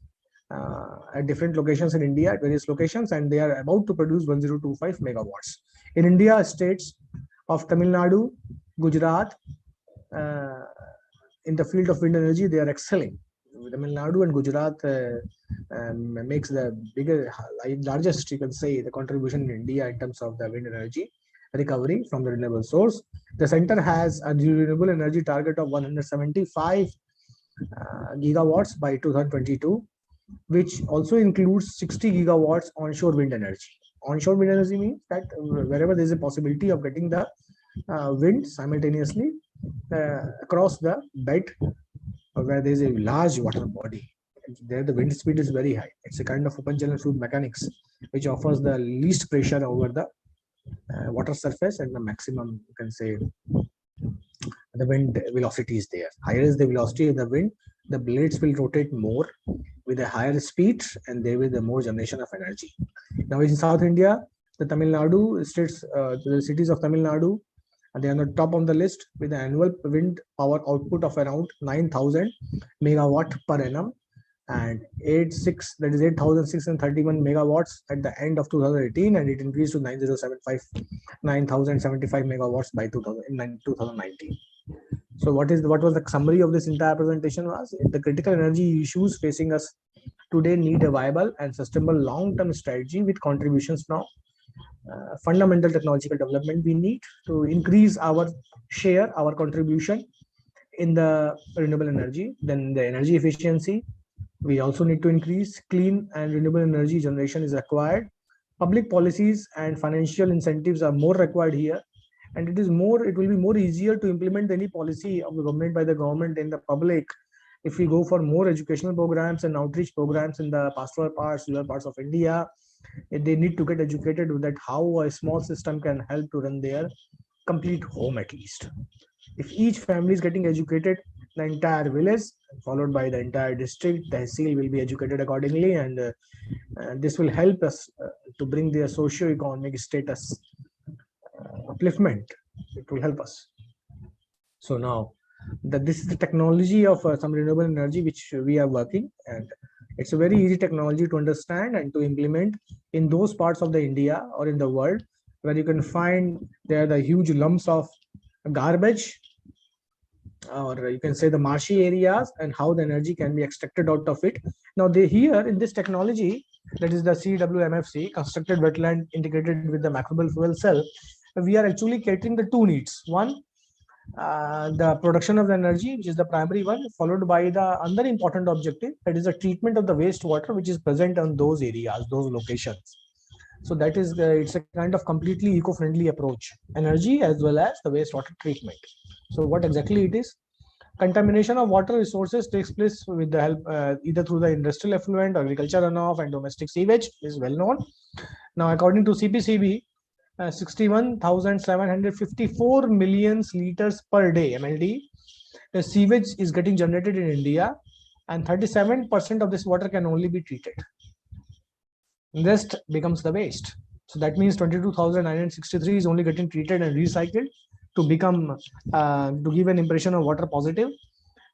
at different locations in India, at various locations, and they are about to produce 1025 megawatts. In India, states of Tamil Nadu, Gujarat, in the field of wind energy, they are excelling. Tamil Nadu and Gujarat makes the largest, you can say, the contribution in India in terms of the wind energy recovery from the renewable source. The center has a renewable energy target of 175 gigawatts by 2022, which also includes 60 gigawatts onshore wind energy. Onshore wind energy means that wherever there is a possibility of getting the wind simultaneously across the bed, where there is a large water body, there the wind speed is very high. It's a kind of open channel fluid mechanics, which offers the least pressure over the water surface and the maximum, you can say, the wind velocity is there. Higher is the velocity of the wind, the blades will rotate more with a higher speed, and there will be more generation of energy. Now in South India, the Tamil Nadu states, the cities of Tamil Nadu, they are on the top of the list with an annual wind power output of around 9,000 megawatt per annum, and 8,631 megawatts at the end of 2018, and it increased to 9,075 megawatts by 2019. So what was the summary of this entire presentation was? The critical energy issues facing us today need a viable and sustainable long-term strategy with contributions from fundamental technological development. We need to increase our share, our contribution in the renewable energy. Then the energy efficiency, we also need to increase. Clean and renewable energy generation is required. Public policies and financial incentives are more required here, and it will be more easier to implement any policy of the government by the government in the public if we go for more educational programs and outreach programs in the pastoral parts, rural parts of India. They need to get educated with that how a small system can help to run their complete home. At least if each family is getting educated, the entire village followed by the entire district, the tehsil will be educated accordingly, and this will help us to bring their socio-economic status upliftment. It will help us. So now that this is the technology of some renewable energy which we are working, and it's a very easy technology to understand and to implement in those parts of the India or in the world where you can find there are the huge lumps of garbage, or you can say the marshy areas, and how the energy can be extracted out of it. Now here in this technology, that is the CWMFC, constructed wetland integrated with the microbial fuel cell, we are actually catering the two needs. One, the production of the energy, which is the primary one, followed by the other important objective, that is the treatment of the wastewater which is present on those areas, those locations. So that is it's a kind of completely eco-friendly approach, energy as well as the wastewater treatment. So what exactly it is? Contamination of water resources takes place with the help either through the industrial effluent, agriculture runoff, and domestic sewage is well known. Now according to CPCB, 61,754 million liters per day (MLD) the sewage is getting generated in India, and 37% of this water can only be treated. The rest becomes the waste. So that means 22,963 is only getting treated and recycled to become to give an impression of water positive,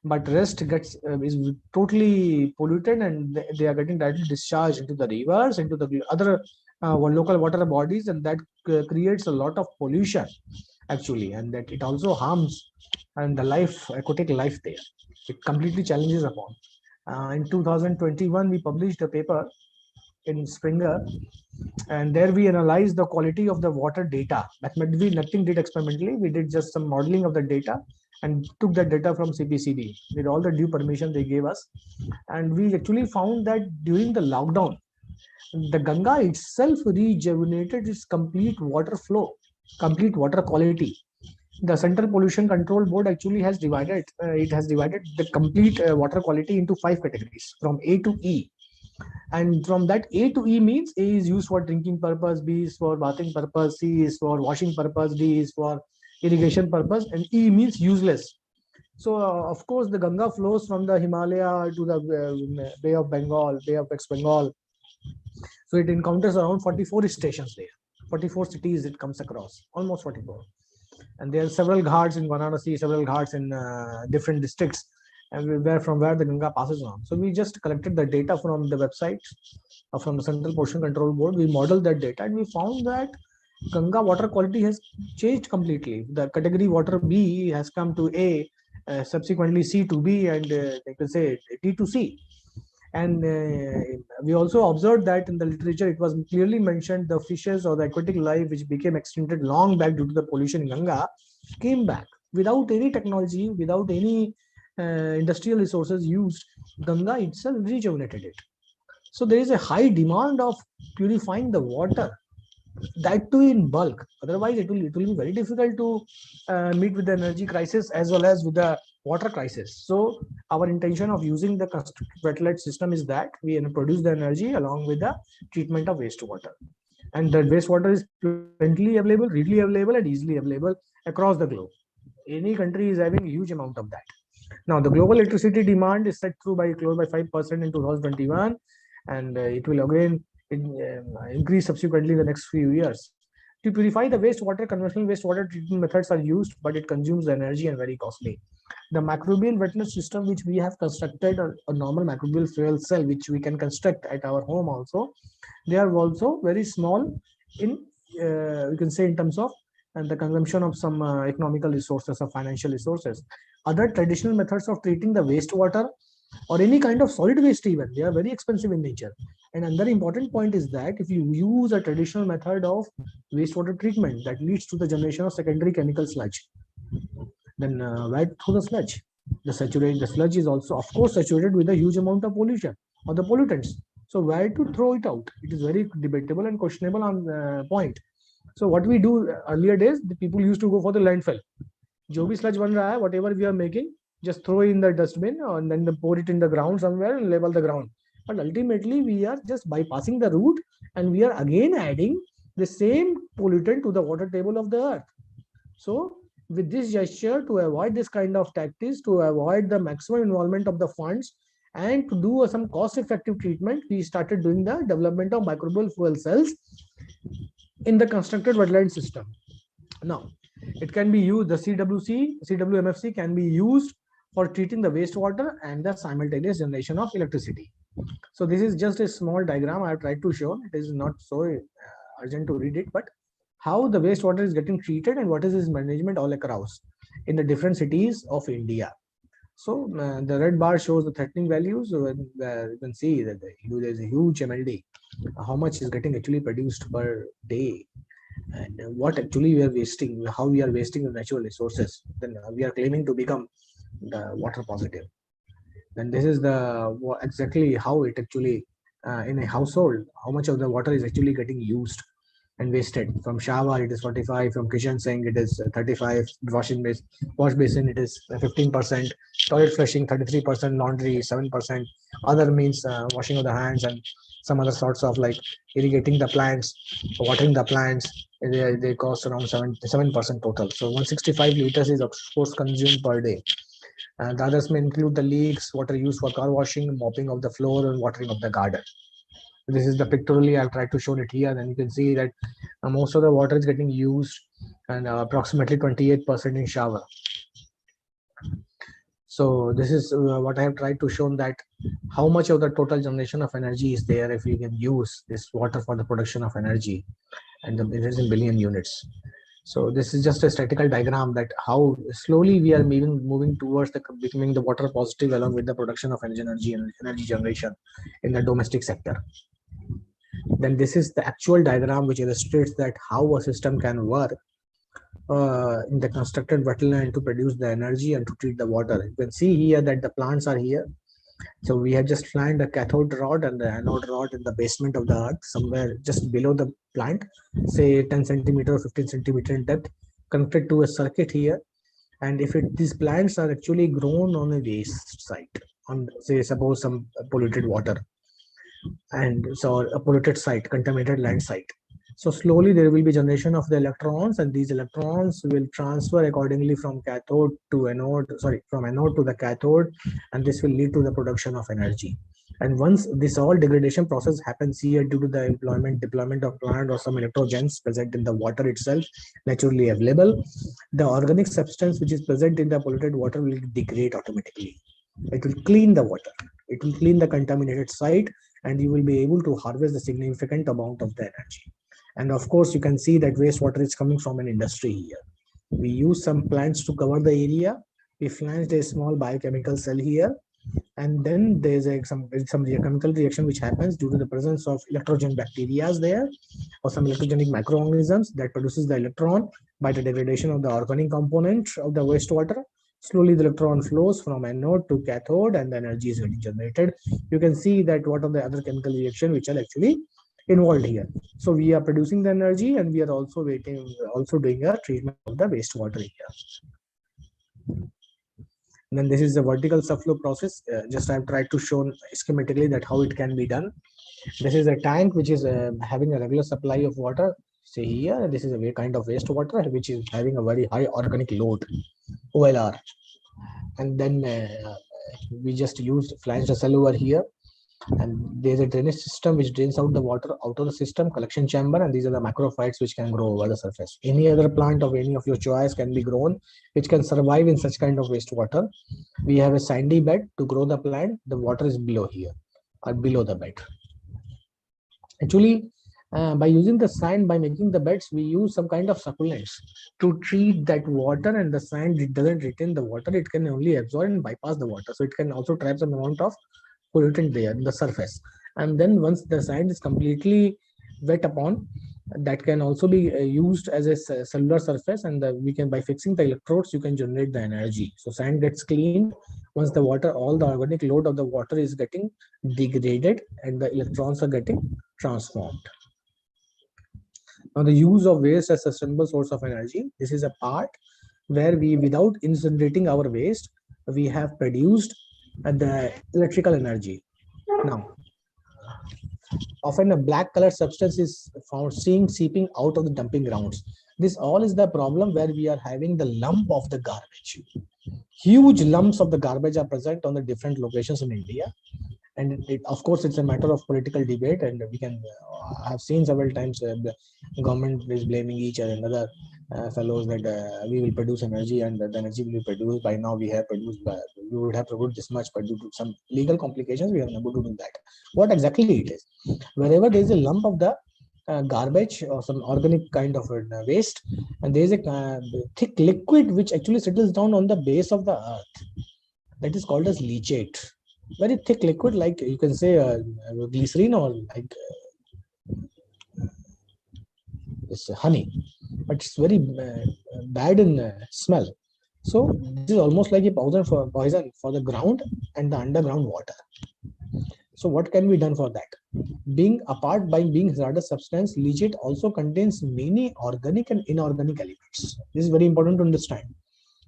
but rest gets is totally polluted, and they are getting directly discharged into the rivers, into the other local water bodies, and that creates a lot of pollution actually, and that it also harms and the aquatic life there. It completely challenges upon. In 2021, we published a paper in Springer, and there we analyzed the quality of the water data. Mathematically, nothing did experimentally. We did just some modeling of the data and took that data from CPCB with all the due permission they gave us. And we actually found that during the lockdown, the Ganga itself rejuvenated its complete water flow, complete water quality. The Central Pollution Control Board actually has divided, it has divided the complete water quality into 5 categories from A to E. And from that, A to E means A is used for drinking purpose, B is for bathing purpose, C is for washing purpose, D is for irrigation purpose, and E means useless. So of course the Ganga flows from the Himalaya to the Bay of Bengal, Bay of West Bengal. So it encounters around 44 stations there, 44 cities it comes across, almost 44. And there are several ghats in Varanasi, several ghats in different districts, and from where the Ganga passes on. So we just collected the data from the website from the Central Pollution Control Board. We modeled that data and we found that Ganga water quality has changed completely. The category water B has come to A, subsequently C to B, and they can say D to C. And we also observed that in the literature, it was clearly mentioned the fishes or the aquatic life which became extincted long back due to the pollution in Ganga came back without any technology, without any industrial resources used. Ganga itself rejuvenated it. So there is a high demand of purifying the water, that too in bulk. Otherwise, it will be very difficult to meet with the energy crisis as well as with the water crisis. So our intention of using the constructed wetland system is that we produce the energy along with the treatment of wastewater. And the wastewater is plentifully available, readily available, and easily available across the globe. Any country is having a huge amount of that. Now, the global electricity demand is set through by close by 5% in 2021, and it will again increase subsequently in the next few years. To purify the wastewater, conventional wastewater treatment methods are used, but it consumes the energy and very costly. The microbial wetness system, which we have constructed, a normal microbial fuel cell, which we can construct at our home also, they are also very small in, you can say, in terms of the consumption of some economical resources or financial resources. Other traditional methods of treating the wastewater or any kind of solid waste even, they are very expensive in nature. And another important point is that if you use a traditional method of wastewater treatment, that leads to the generation of secondary chemical sludge. Then right through the sludge, the sludge is also of course saturated with a huge amount of pollution or the pollutants. So where to throw it out? It is very debatable and questionable on point. So what we do earlier days, the people used to go for the landfill. जो भी sludge बन रहा है, whatever we are making, just throw in the dustbin and then pour it in the ground somewhere and level the ground. But ultimately, we are just bypassing the route and we are again adding the same pollutant to the water table of the earth. So with this gesture, to avoid this kind of tactics, to avoid the maximum involvement of the funds, and to do some cost-effective treatment, we started doing the development of microbial fuel cells in the constructed wetland system. Now, it can be used, the CWMFC can be used for treating the wastewater and the simultaneous generation of electricity. So this is just a small diagram I have tried to show. It is not so urgent to read it, but how the wastewater is getting treated and what is its management all across in the different cities of India. So the red bar shows the threatening values. You can see that there is a huge MLD, how much is getting actually produced per day, and what actually we are wasting, how we are wasting the natural resources. Then we are claiming to become the water positive. Then this is the exactly how it actually in a household, how much of the water is actually getting used and wasted. From shower it is 45, from kitchen sink it is 35, wash basin it is 15%, toilet flushing 33%, laundry 7%, other means washing of the hands and some other sorts of like irrigating the plants, watering the plants, they cost around 7% total. So 165 liters is of course consumed per day. And the others may include the leaks, water used for car washing, mopping of the floor, and watering of the garden. This is the pictorially I've tried to show it here, and you can see that most of the water is getting used, and approximately 28% in shower. So this is what I have tried to show, that how much of the total generation of energy is there if we can use this water for the production of energy, and it is in billion units. So this is just a statistical diagram that how slowly we are moving towards becoming the water positive along with the production of energy and energy generation in the domestic sector. Then this is the actual diagram which illustrates that how a system can work in the constructed wetland to produce the energy and to treat the water. You can see here that the plants are here, So we have just planned a cathode rod and the anode rod in the basement of the earth, somewhere just below the plant, say 10 centimeter or 15 centimeter in depth, connected to a circuit here. And if these plants are actually grown on a waste site, on say suppose some polluted water, and so a polluted site, contaminated land site. So slowly there will be generation of the electrons, and these electrons will transfer accordingly from cathode to anode, from anode to the cathode, and this will lead to the production of energy. And once this all degradation process happens here due to the deployment of plant or some electrogens present in the water itself, naturally available, the organic substance which is present in the polluted water will degrade automatically. It will clean the water. It will clean the contaminated site, and you will be able to harvest the significant amount of the energy. And of course, you can see that wastewater is coming from an industry here. We use some plants to cover the area. We flanched a small biochemical cell here, and then there's some chemical reaction which happens due to the presence of electrogen bacteria there, or some electrogenic microorganisms that produces the electron by the degradation of the organic component of the wastewater. Slowly the electron flows from anode to cathode, and the energy is getting generated. You can see that what are the other chemical reactions which are actually involved here. So we are producing the energy, and we are also doing a treatment of the wastewater here. And then this is the vertical subflow process. Just I've tried to show schematically that how it can be done. This is a tank which is having a regular supply of water. See here, this is a kind of wastewater which is having a very high organic load, OLR. And then we just used flanged a cell over here, and there's a drainage system which drains out the water out of the system, collection chamber, and these are the macrophytes which can grow over the surface. Any other plant of any of your choice can be grown which can survive in such kind of wastewater. We have a sandy bed to grow the plant. The water is below here or below the bed. Actually, by using the sand, by making the beds, we use some kind of succulents to treat that water, and the sand, it doesn't retain the water, it can only absorb and bypass the water. So it can also trap some amount of pollutant there in the surface. And then once the sand is completely wet upon, that can also be used as a cellular surface, and we can, by fixing the electrodes, you can generate the energy. So sand gets cleaned once the water, all the organic load of the water is getting degraded, and the electrons are getting transformed. Now the use of waste as a sustainable source of energy. This is a part where we, without incinerating our waste, we have produced the electrical energy. Now, often a black colored substance is found seeping out of the dumping grounds. This all is the problem where we are having the lump of the garbage. Huge lumps of the garbage are present on the different locations in India. And of course, it's a matter of political debate, and we can have seen several times the government is blaming each and another fellows that we will produce energy, and the energy will be produced. By now, we would have produced this much, but due to some legal complications, we are unable to do that. What exactly it is? Wherever there is a lump of the garbage or some organic kind of waste, and there is a thick liquid which actually settles down on the base of the earth. That is called as leachate. Very thick liquid, like you can say glycerine, or like this honey, but it's very bad in smell. So this is almost like a poison for the ground and the underground water. So what can be done for that? By being hazardous substance, leachate also contains many organic and inorganic elements. This is very important to understand,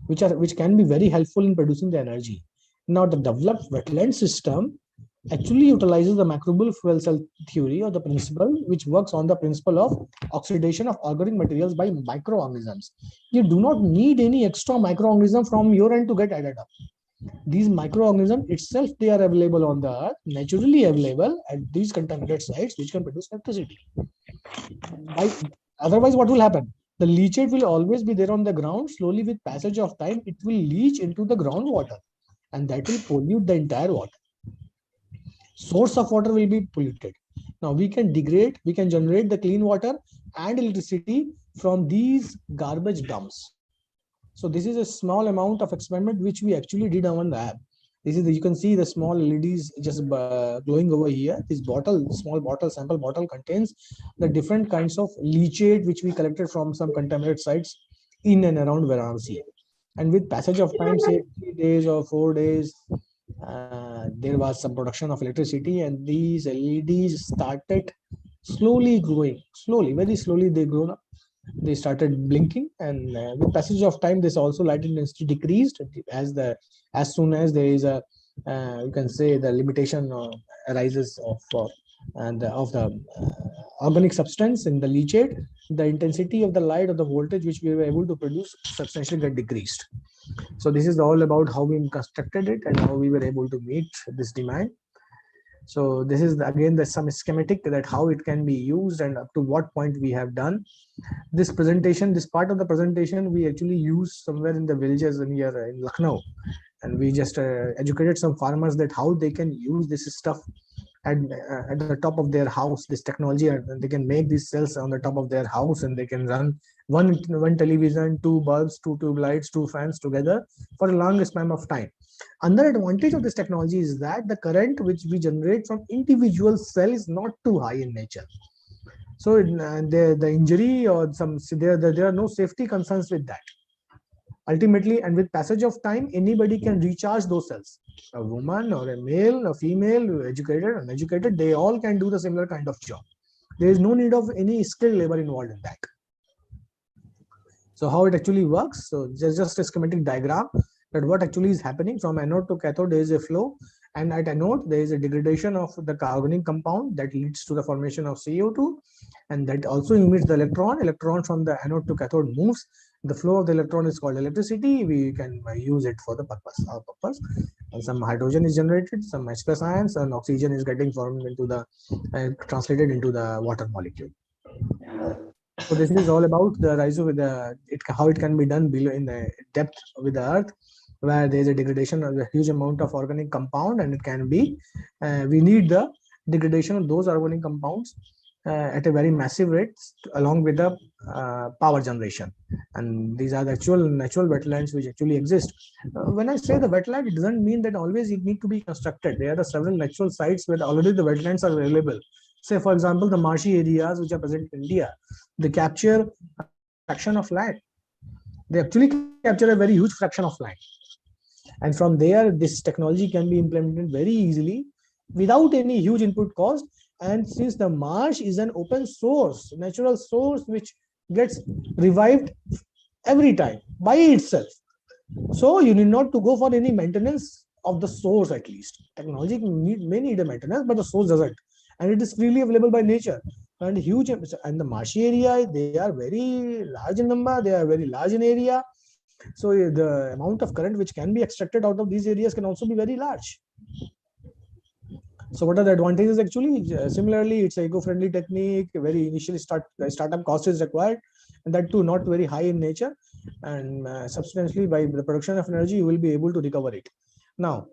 which can be very helpful in producing the energy. Now, the developed wetland system actually utilizes the microbial fuel cell theory, or the principle which works on the principle of oxidation of organic materials by microorganisms. You do not need any extra microorganism from your end to get added up. These microorganisms itself, they are available on the earth, naturally available at these contaminated sites, which can produce electricity. Otherwise, what will happen? The leachate will always be there on the ground. Slowly, with passage of time, it will leach into the groundwater, and that will pollute the entire water. Source of water will be polluted. Now we can generate the clean water and electricity from these garbage dumps. So this is a small amount of experiment which we actually did on the lab. This is you can see the small LEDs just glowing over here. This small sample bottle contains the different kinds of leachate which we collected from some contaminated sites in and around Varanasi. And with passage of time, say 3 days or 4 days, there was some production of electricity, and these LEDs started slowly growing, very slowly they grown up. They started blinking, and with passage of time, this also light intensity decreased as soon as there is a you can say the limitation arises of the organic substance in the leachate. The intensity of the light or the voltage which we were able to produce substantially got decreased. So this is all about how we constructed it and how we were able to meet this demand. So this is again some schematic that how it can be used and up to what point we have done. This presentation, this part of the presentation, we actually use somewhere in the villages here in Lucknow, and we just educated some farmers that how they can use this stuff at the top of their house, this technology, and they can make these cells on the top of their house, and they can run one television, two bulbs, two tube lights, two fans together for a long span of time. Another advantage of this technology is that the current which we generate from individual cell is not too high in nature. So the injury or there are no safety concerns with that. Ultimately, and with passage of time, anybody can recharge those cells. A woman or a male, a female, educated, uneducated, they all can do the similar kind of job. There is no need of any skilled labor involved in that. So how it actually works? So just a schematic diagram that what actually is happening from anode to cathode. There is a flow, and at anode there is a degradation of the organic compound that leads to the formation of CO2, and that also emits the electron. Electron from the anode to cathode moves. The flow of the electron is called electricity. We can use it for the purpose, our purpose. And some hydrogen is generated, some H+ ions, and oxygen is getting formed into the translated into the water molecule. So this is all about the rise of how it can be done below in the depth with the earth, where there is a degradation of a huge amount of organic compound, and it can be we need the degradation of those organic compounds at a very massive rate along with the power generation. And these are the actual natural wetlands which actually exist. When I say the wetland, it doesn't mean that always it need to be constructed. There are several natural sites where already the wetlands are available. Say, for example, the marshy areas which are present in India, they capture a fraction of land. They actually capture a very huge fraction of land. And from there, this technology can be implemented very easily without any huge input cost. And since the marsh is an open source, natural source which gets revived every time by itself, so you need not to go for any maintenance of the source. At least technology may need a maintenance, but the source doesn't, and it is freely available by nature. And huge, and the marshy area, they are very large in number, they are very large in area. So the amount of current which can be extracted out of these areas can also be very large. So what are the advantages actually? Similarly, it's an eco-friendly technique. Very initially startup cost is required, and that too not very high in nature. And substantially by the production of energy, you will be able to recover it. Now,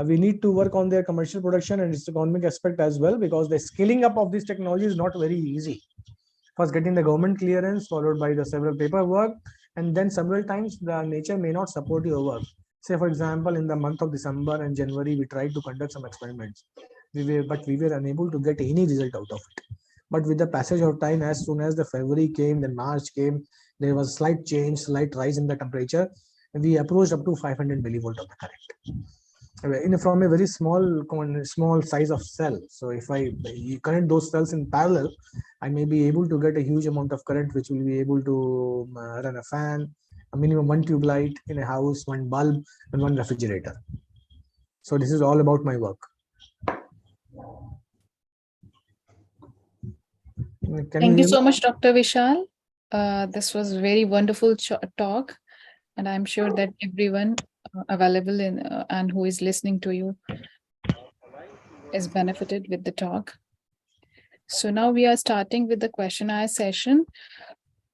we need to work on their commercial production and its economic aspect as well, because the scaling up of this technology is not very easy. First, getting the government clearance, followed by the several paperwork, and then several times the nature may not support your work. Say, for example, in the month of December and January, we tried to conduct some experiments, but we were unable to get any result out of it. But with the passage of time, as soon as the February came, the March came, there was slight change, slight rise in the temperature, and we approached up to 500 millivolt of the current from a very small size of cell. So if I connect those cells in parallel, I may be able to get a huge amount of current, which will be able to run a fan, a minimum one tube light in a house, one bulb, and one refrigerator. So this is all about my work. Thank you so much, Dr. Vishal. This was very wonderful talk, and I'm sure that everyone available in and who is listening to you is benefited with the talk. So now we are starting with the question-answer session.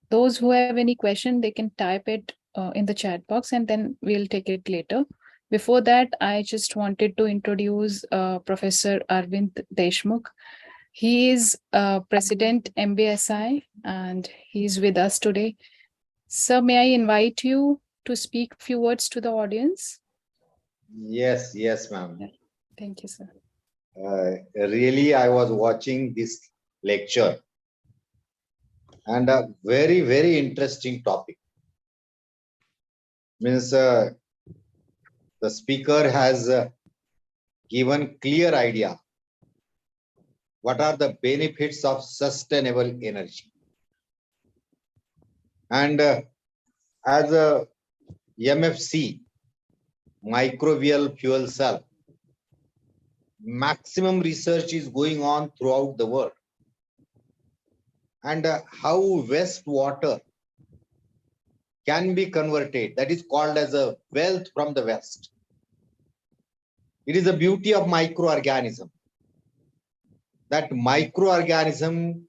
Those who have any question, they can type it in the chat box, and then we'll take it later. Before that, I just wanted to introduce Professor Arvind Deshmukh. He is President MBSI, and he's with us today. Sir, may I invite you to speak a few words to the audience? Yes, ma'am. Thank you, sir. Really, I was watching this lecture, and a very, very interesting topic. Means the speaker has given clear idea what are the benefits of sustainable energy. And as a MFC, microbial fuel cell, maximum research is going on throughout the world. And how wastewater can be converted, that is called as a wealth from the West. It is the beauty of microorganism, that microorganism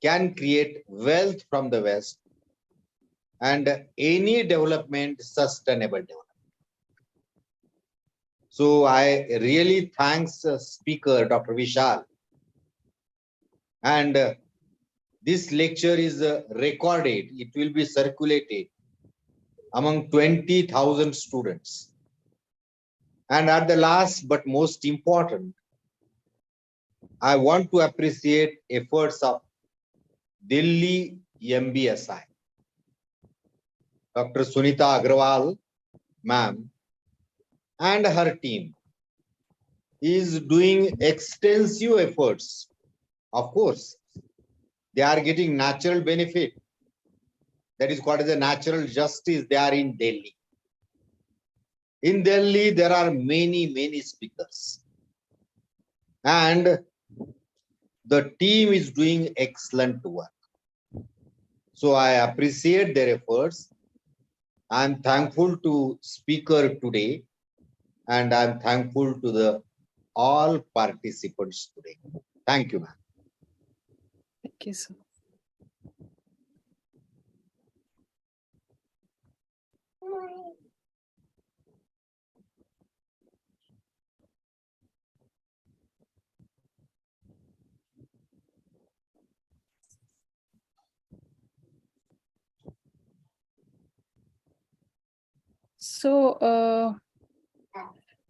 can create wealth from the West, and any development, sustainable development. So I really thanks speaker Dr. Vishal, and this lecture is recorded. It will be circulated among 20,000 students. And at the last but most important, I want to appreciate efforts of Delhi MBSI. Dr. Sunita Agrawal, ma'am, and her team is doing extensive efforts. Of course, they are getting natural benefit. That is called as a natural justice. They are in Delhi. In Delhi, there are many speakers. And the team is doing excellent work. So I appreciate their efforts. I'm thankful to speaker today, and I'm thankful to the all participants today. Thank you, ma'am. Thank you, sir. So,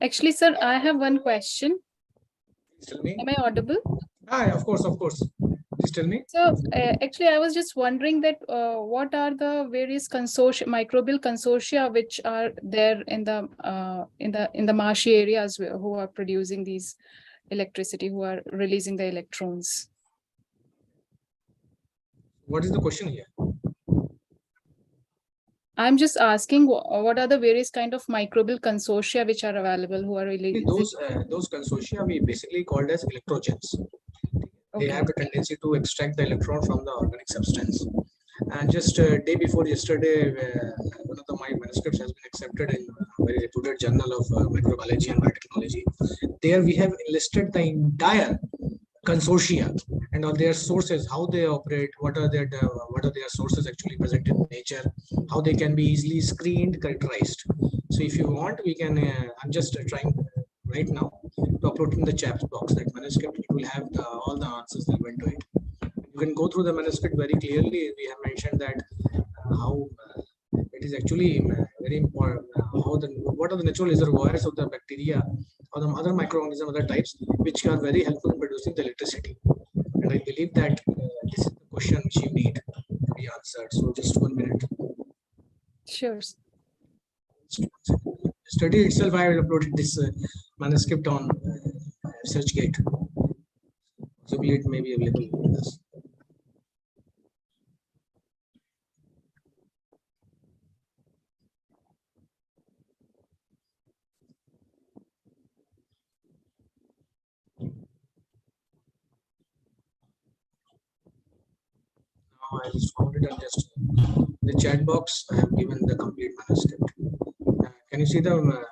actually, sir, I have one question. Tell me. Am I audible? Of course. Please tell me. So, actually, I was just wondering that what are the various consortia, microbial consortia, which are there in the marshy areas who are producing these electricity, who are releasing the electrons? What is the question here? I'm just asking what are the various kind of microbial consortia which are available, who are releasing Those consortia we basically called as electrogens. They have a tendency to extract the electron from the organic substance. And just day before yesterday, one of my manuscripts has been accepted in a very reputed journal of microbiology and biotechnology. There we have enlisted the entire consortia and all their sources, how they operate, what are their sources actually present in nature, how they can be easily screened, characterized. So if you want, we can, I'm just trying right now to upload in the chat box that manuscript. It will have all the answers that went to it. You can go through the manuscript very clearly. We have mentioned that how it is actually very important, what are the natural reservoirs of the bacteria or the other microorganisms, other types, which are very helpful in producing the electricity. And I believe that this is the question which you need to be answered. So just 1 minute. Sure. Study itself, I have uploaded this manuscript on ResearchGate. So it may be available with us. I just found it and just the chat box. I have given the complete manuscript. Can you see the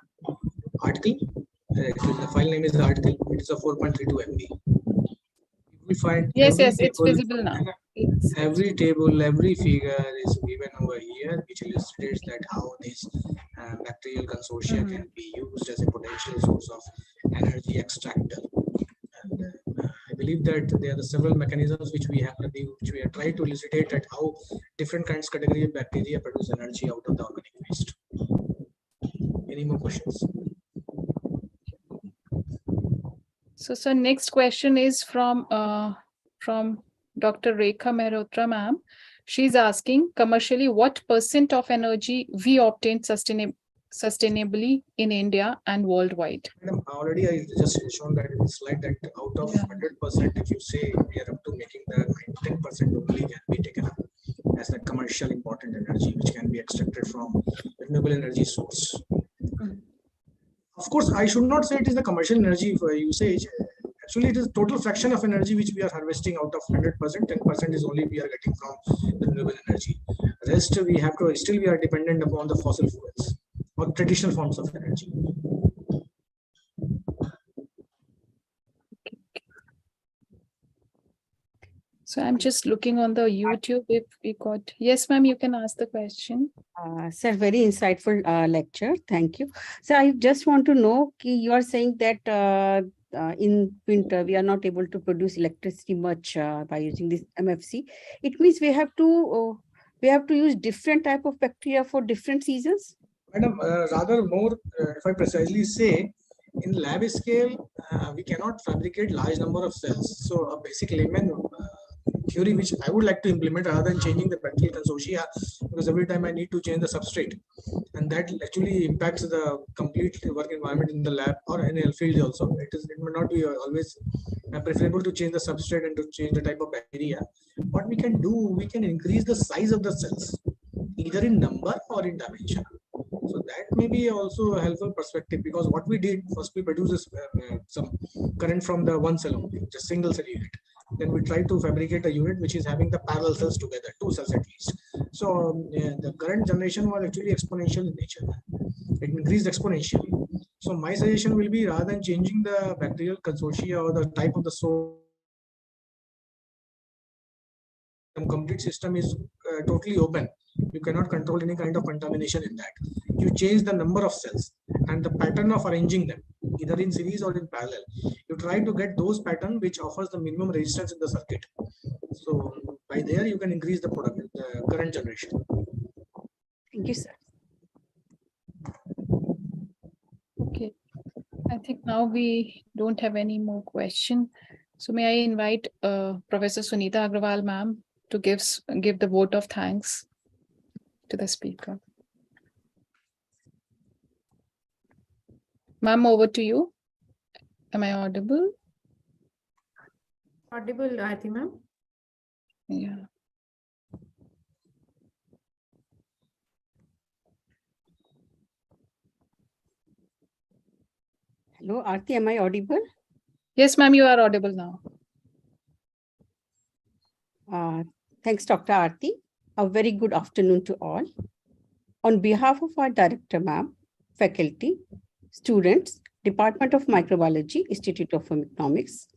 article? The file name is the article. It is a 4.32 MB. You will find yes, it's visible now. Every table, every figure is given over here, which illustrates that how this bacterial consortia can be used as a potential source of energy extractor. And I believe that there are the several mechanisms which we have tried to elucidate at how different kinds of category of bacteria produce energy out of the organic waste. Any more questions? So next question is from Dr. Rekha Mehrotra, ma'am. She's asking, commercially, what % of energy we obtain sustainably in India and worldwide? Madam, already I just shown that in the slide that out of Yeah. 100%, if you say we are up to making the 10% only can be taken up as the commercial important energy, which can be extracted from renewable energy source. Of course, I should not say it is the commercial energy for usage. Actually, it is total fraction of energy which we are harvesting out of 100%. 10% is only we are getting from the renewable energy. Rest we have to still we are dependent upon the fossil fuels or traditional forms of energy. So I'm just looking on the YouTube if we got. Yes, ma'am, you can ask the question. Sir, very insightful lecture. Thank you. So I just want to know, you are saying that in winter we are not able to produce electricity much by using this MFC. It means we have to use different type of bacteria for different seasons. Madam, rather more, if I precisely say, in lab scale, we cannot fabricate large number of cells. So a basic layman theory which I would like to implement rather than changing the bacterial consortia, because every time I need to change the substrate, and that actually impacts the complete work environment in the lab or in a field also. It may not be always preferable to change the substrate and to change the type of bacteria. What we can do, we can increase the size of the cells, either in number or in dimension. So that may be also a helpful perspective, because what we did first, we produced some current from the one cell only, just single cell unit. Then we try to fabricate a unit which is having the parallel cells together, 2 cells at least. So the current generation was actually exponential in nature. It increased exponentially. So my suggestion will be, rather than changing the bacterial consortia or the type of the source, the complete system is totally open. You cannot control any kind of contamination in that. You change the number of cells and the pattern of arranging them, either in series or in parallel. You try to get those patterns which offers the minimum resistance in the circuit. So by there you can increase the product, the current generation. Thank you, sir. Okay. I think now we don't have any more question. So may I invite Professor Sunita Agrawal, ma'am, to give the vote of thanks to the speaker. Ma'am, over to you. Am I audible? Audible, Aarti ma'am. Yeah. Hello, Aarti, am I audible? Yes, ma'am, you are audible now. Thanks, Dr. Aarti. A very good afternoon to all. On behalf of our director, ma'am, faculty, students, Department of Microbiology, Institute of Economics,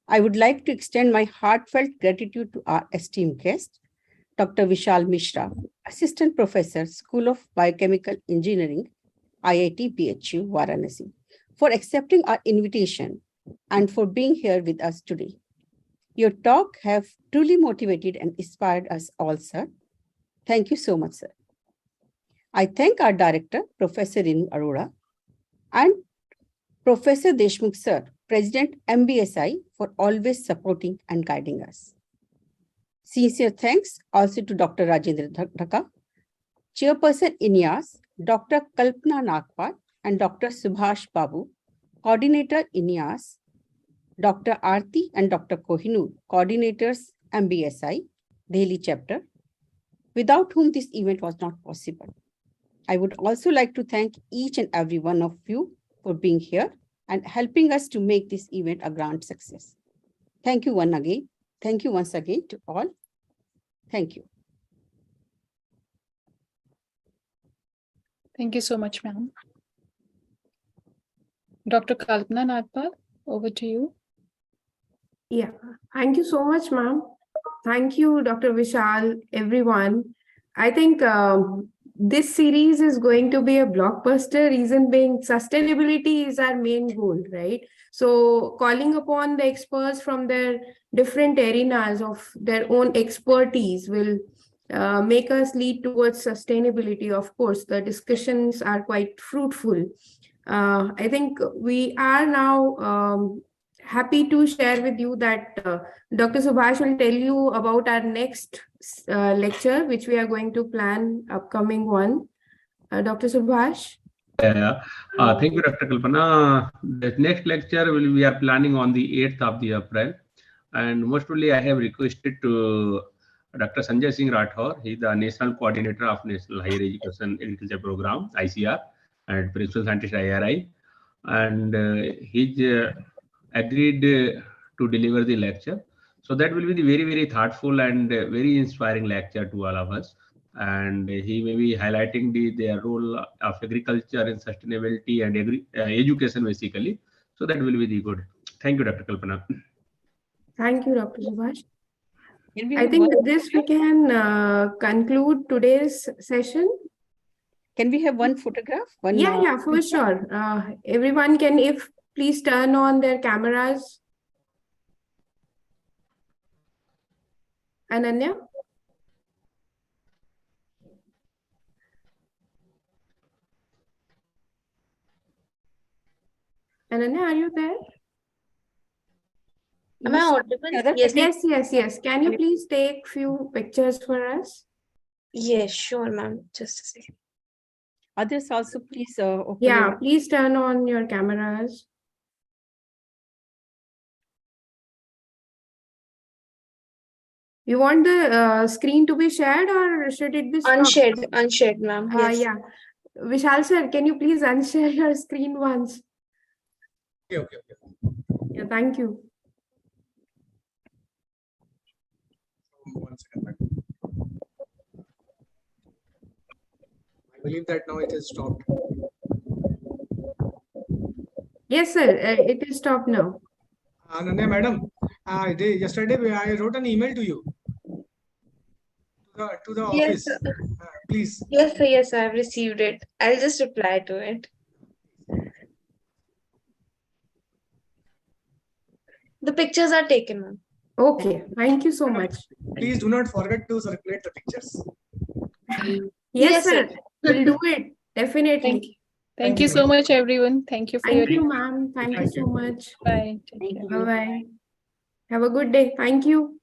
I would like to extend my heartfelt gratitude to our esteemed guest, Dr. Vishal Mishra, Assistant Professor, School of Biochemical Engineering, IIT BHU, Varanasi, for accepting our invitation and for being here with us today. Your talk have truly motivated and inspired us all, sir. Thank you so much, sir. I thank our director, Professor Renu Arora, and Professor Deshmukh, sir, President MBSI, for always supporting and guiding us. Sincere thanks also to Dr. Rajendra Dhaka, Chairperson INYAS, Dr. Kalpana Nagpal, and Dr. Subhash Babu, Coordinator INYAS, Dr. Aarti and Dr. Kohinoor, Coordinators MBSI, Delhi Chapter, without whom this event was not possible. I would also like to thank each and every one of you for being here and helping us to make this event a grand success. Thank you once again. Thank you once again to all. Thank you. Thank you so much, ma'am. Dr. Kalpana Nagpal, over to you. Yeah, thank you so much, ma'am. Thank you, Dr. Vishal, everyone. I think this series is going to be a blockbuster, reason being sustainability is our main goal, right? So calling upon the experts from their different arenas of their own expertise will make us lead towards sustainability. Of course, the discussions are quite fruitful. I think we are now happy to share with you that Dr. Subhash will tell you about our next lecture, which we are going to plan upcoming one. Dr. Subhash. Thank you, Dr. Kalpana. The next lecture we are planning on the 8th of the April. And most probably I have requested to Dr. Sanjay Singh Rathore. He is the National Coordinator of National Higher Education Agriculture Program, ICR, and Principal Scientist, IRI. And he's agreed to deliver the lecture. So that will be the very, very thoughtful and very inspiring lecture to all of us. And he may be highlighting their role of agriculture in sustainability and education basically. So that will be the good. Thank you, Dr. Kalpana. Thank you, Dr. Subhash. Can we I have think one- with this we can conclude today's session. Can we have one photograph? One, Yeah, for sure. Everyone can, if please turn on their cameras. Ananya? Ananya, are you there? Am I audible? Yes. Yes. Can you please take few pictures for us? Yes, sure, ma'am. Just a second. Others also, please open Yeah, your. please turn on your cameras. You want the screen to be shared or should it be stopped? Unshared, ma'am. Yes. Yeah. Vishal sir, can you please unshare your screen once? Okay. Yeah, thank you. 1 second. Madam. I believe that now it has stopped. Yes, sir. It is stopped now. Ananya, madam, yesterday I wrote an email to you to the Yes, office. Please. Yes, sir. Yes, I've received it. I'll just reply to it. The pictures are taken, ma'am. Okay. Thank you so much. Please do not forget to circulate the pictures. Yes, sir. sir. We'll do it. Definitely. Thank you so much, everyone. Thank you for your Thank you, ma'am. Thank you so much. Bye. Take Thank care. you. Bye-bye. Have a good day. Thank you.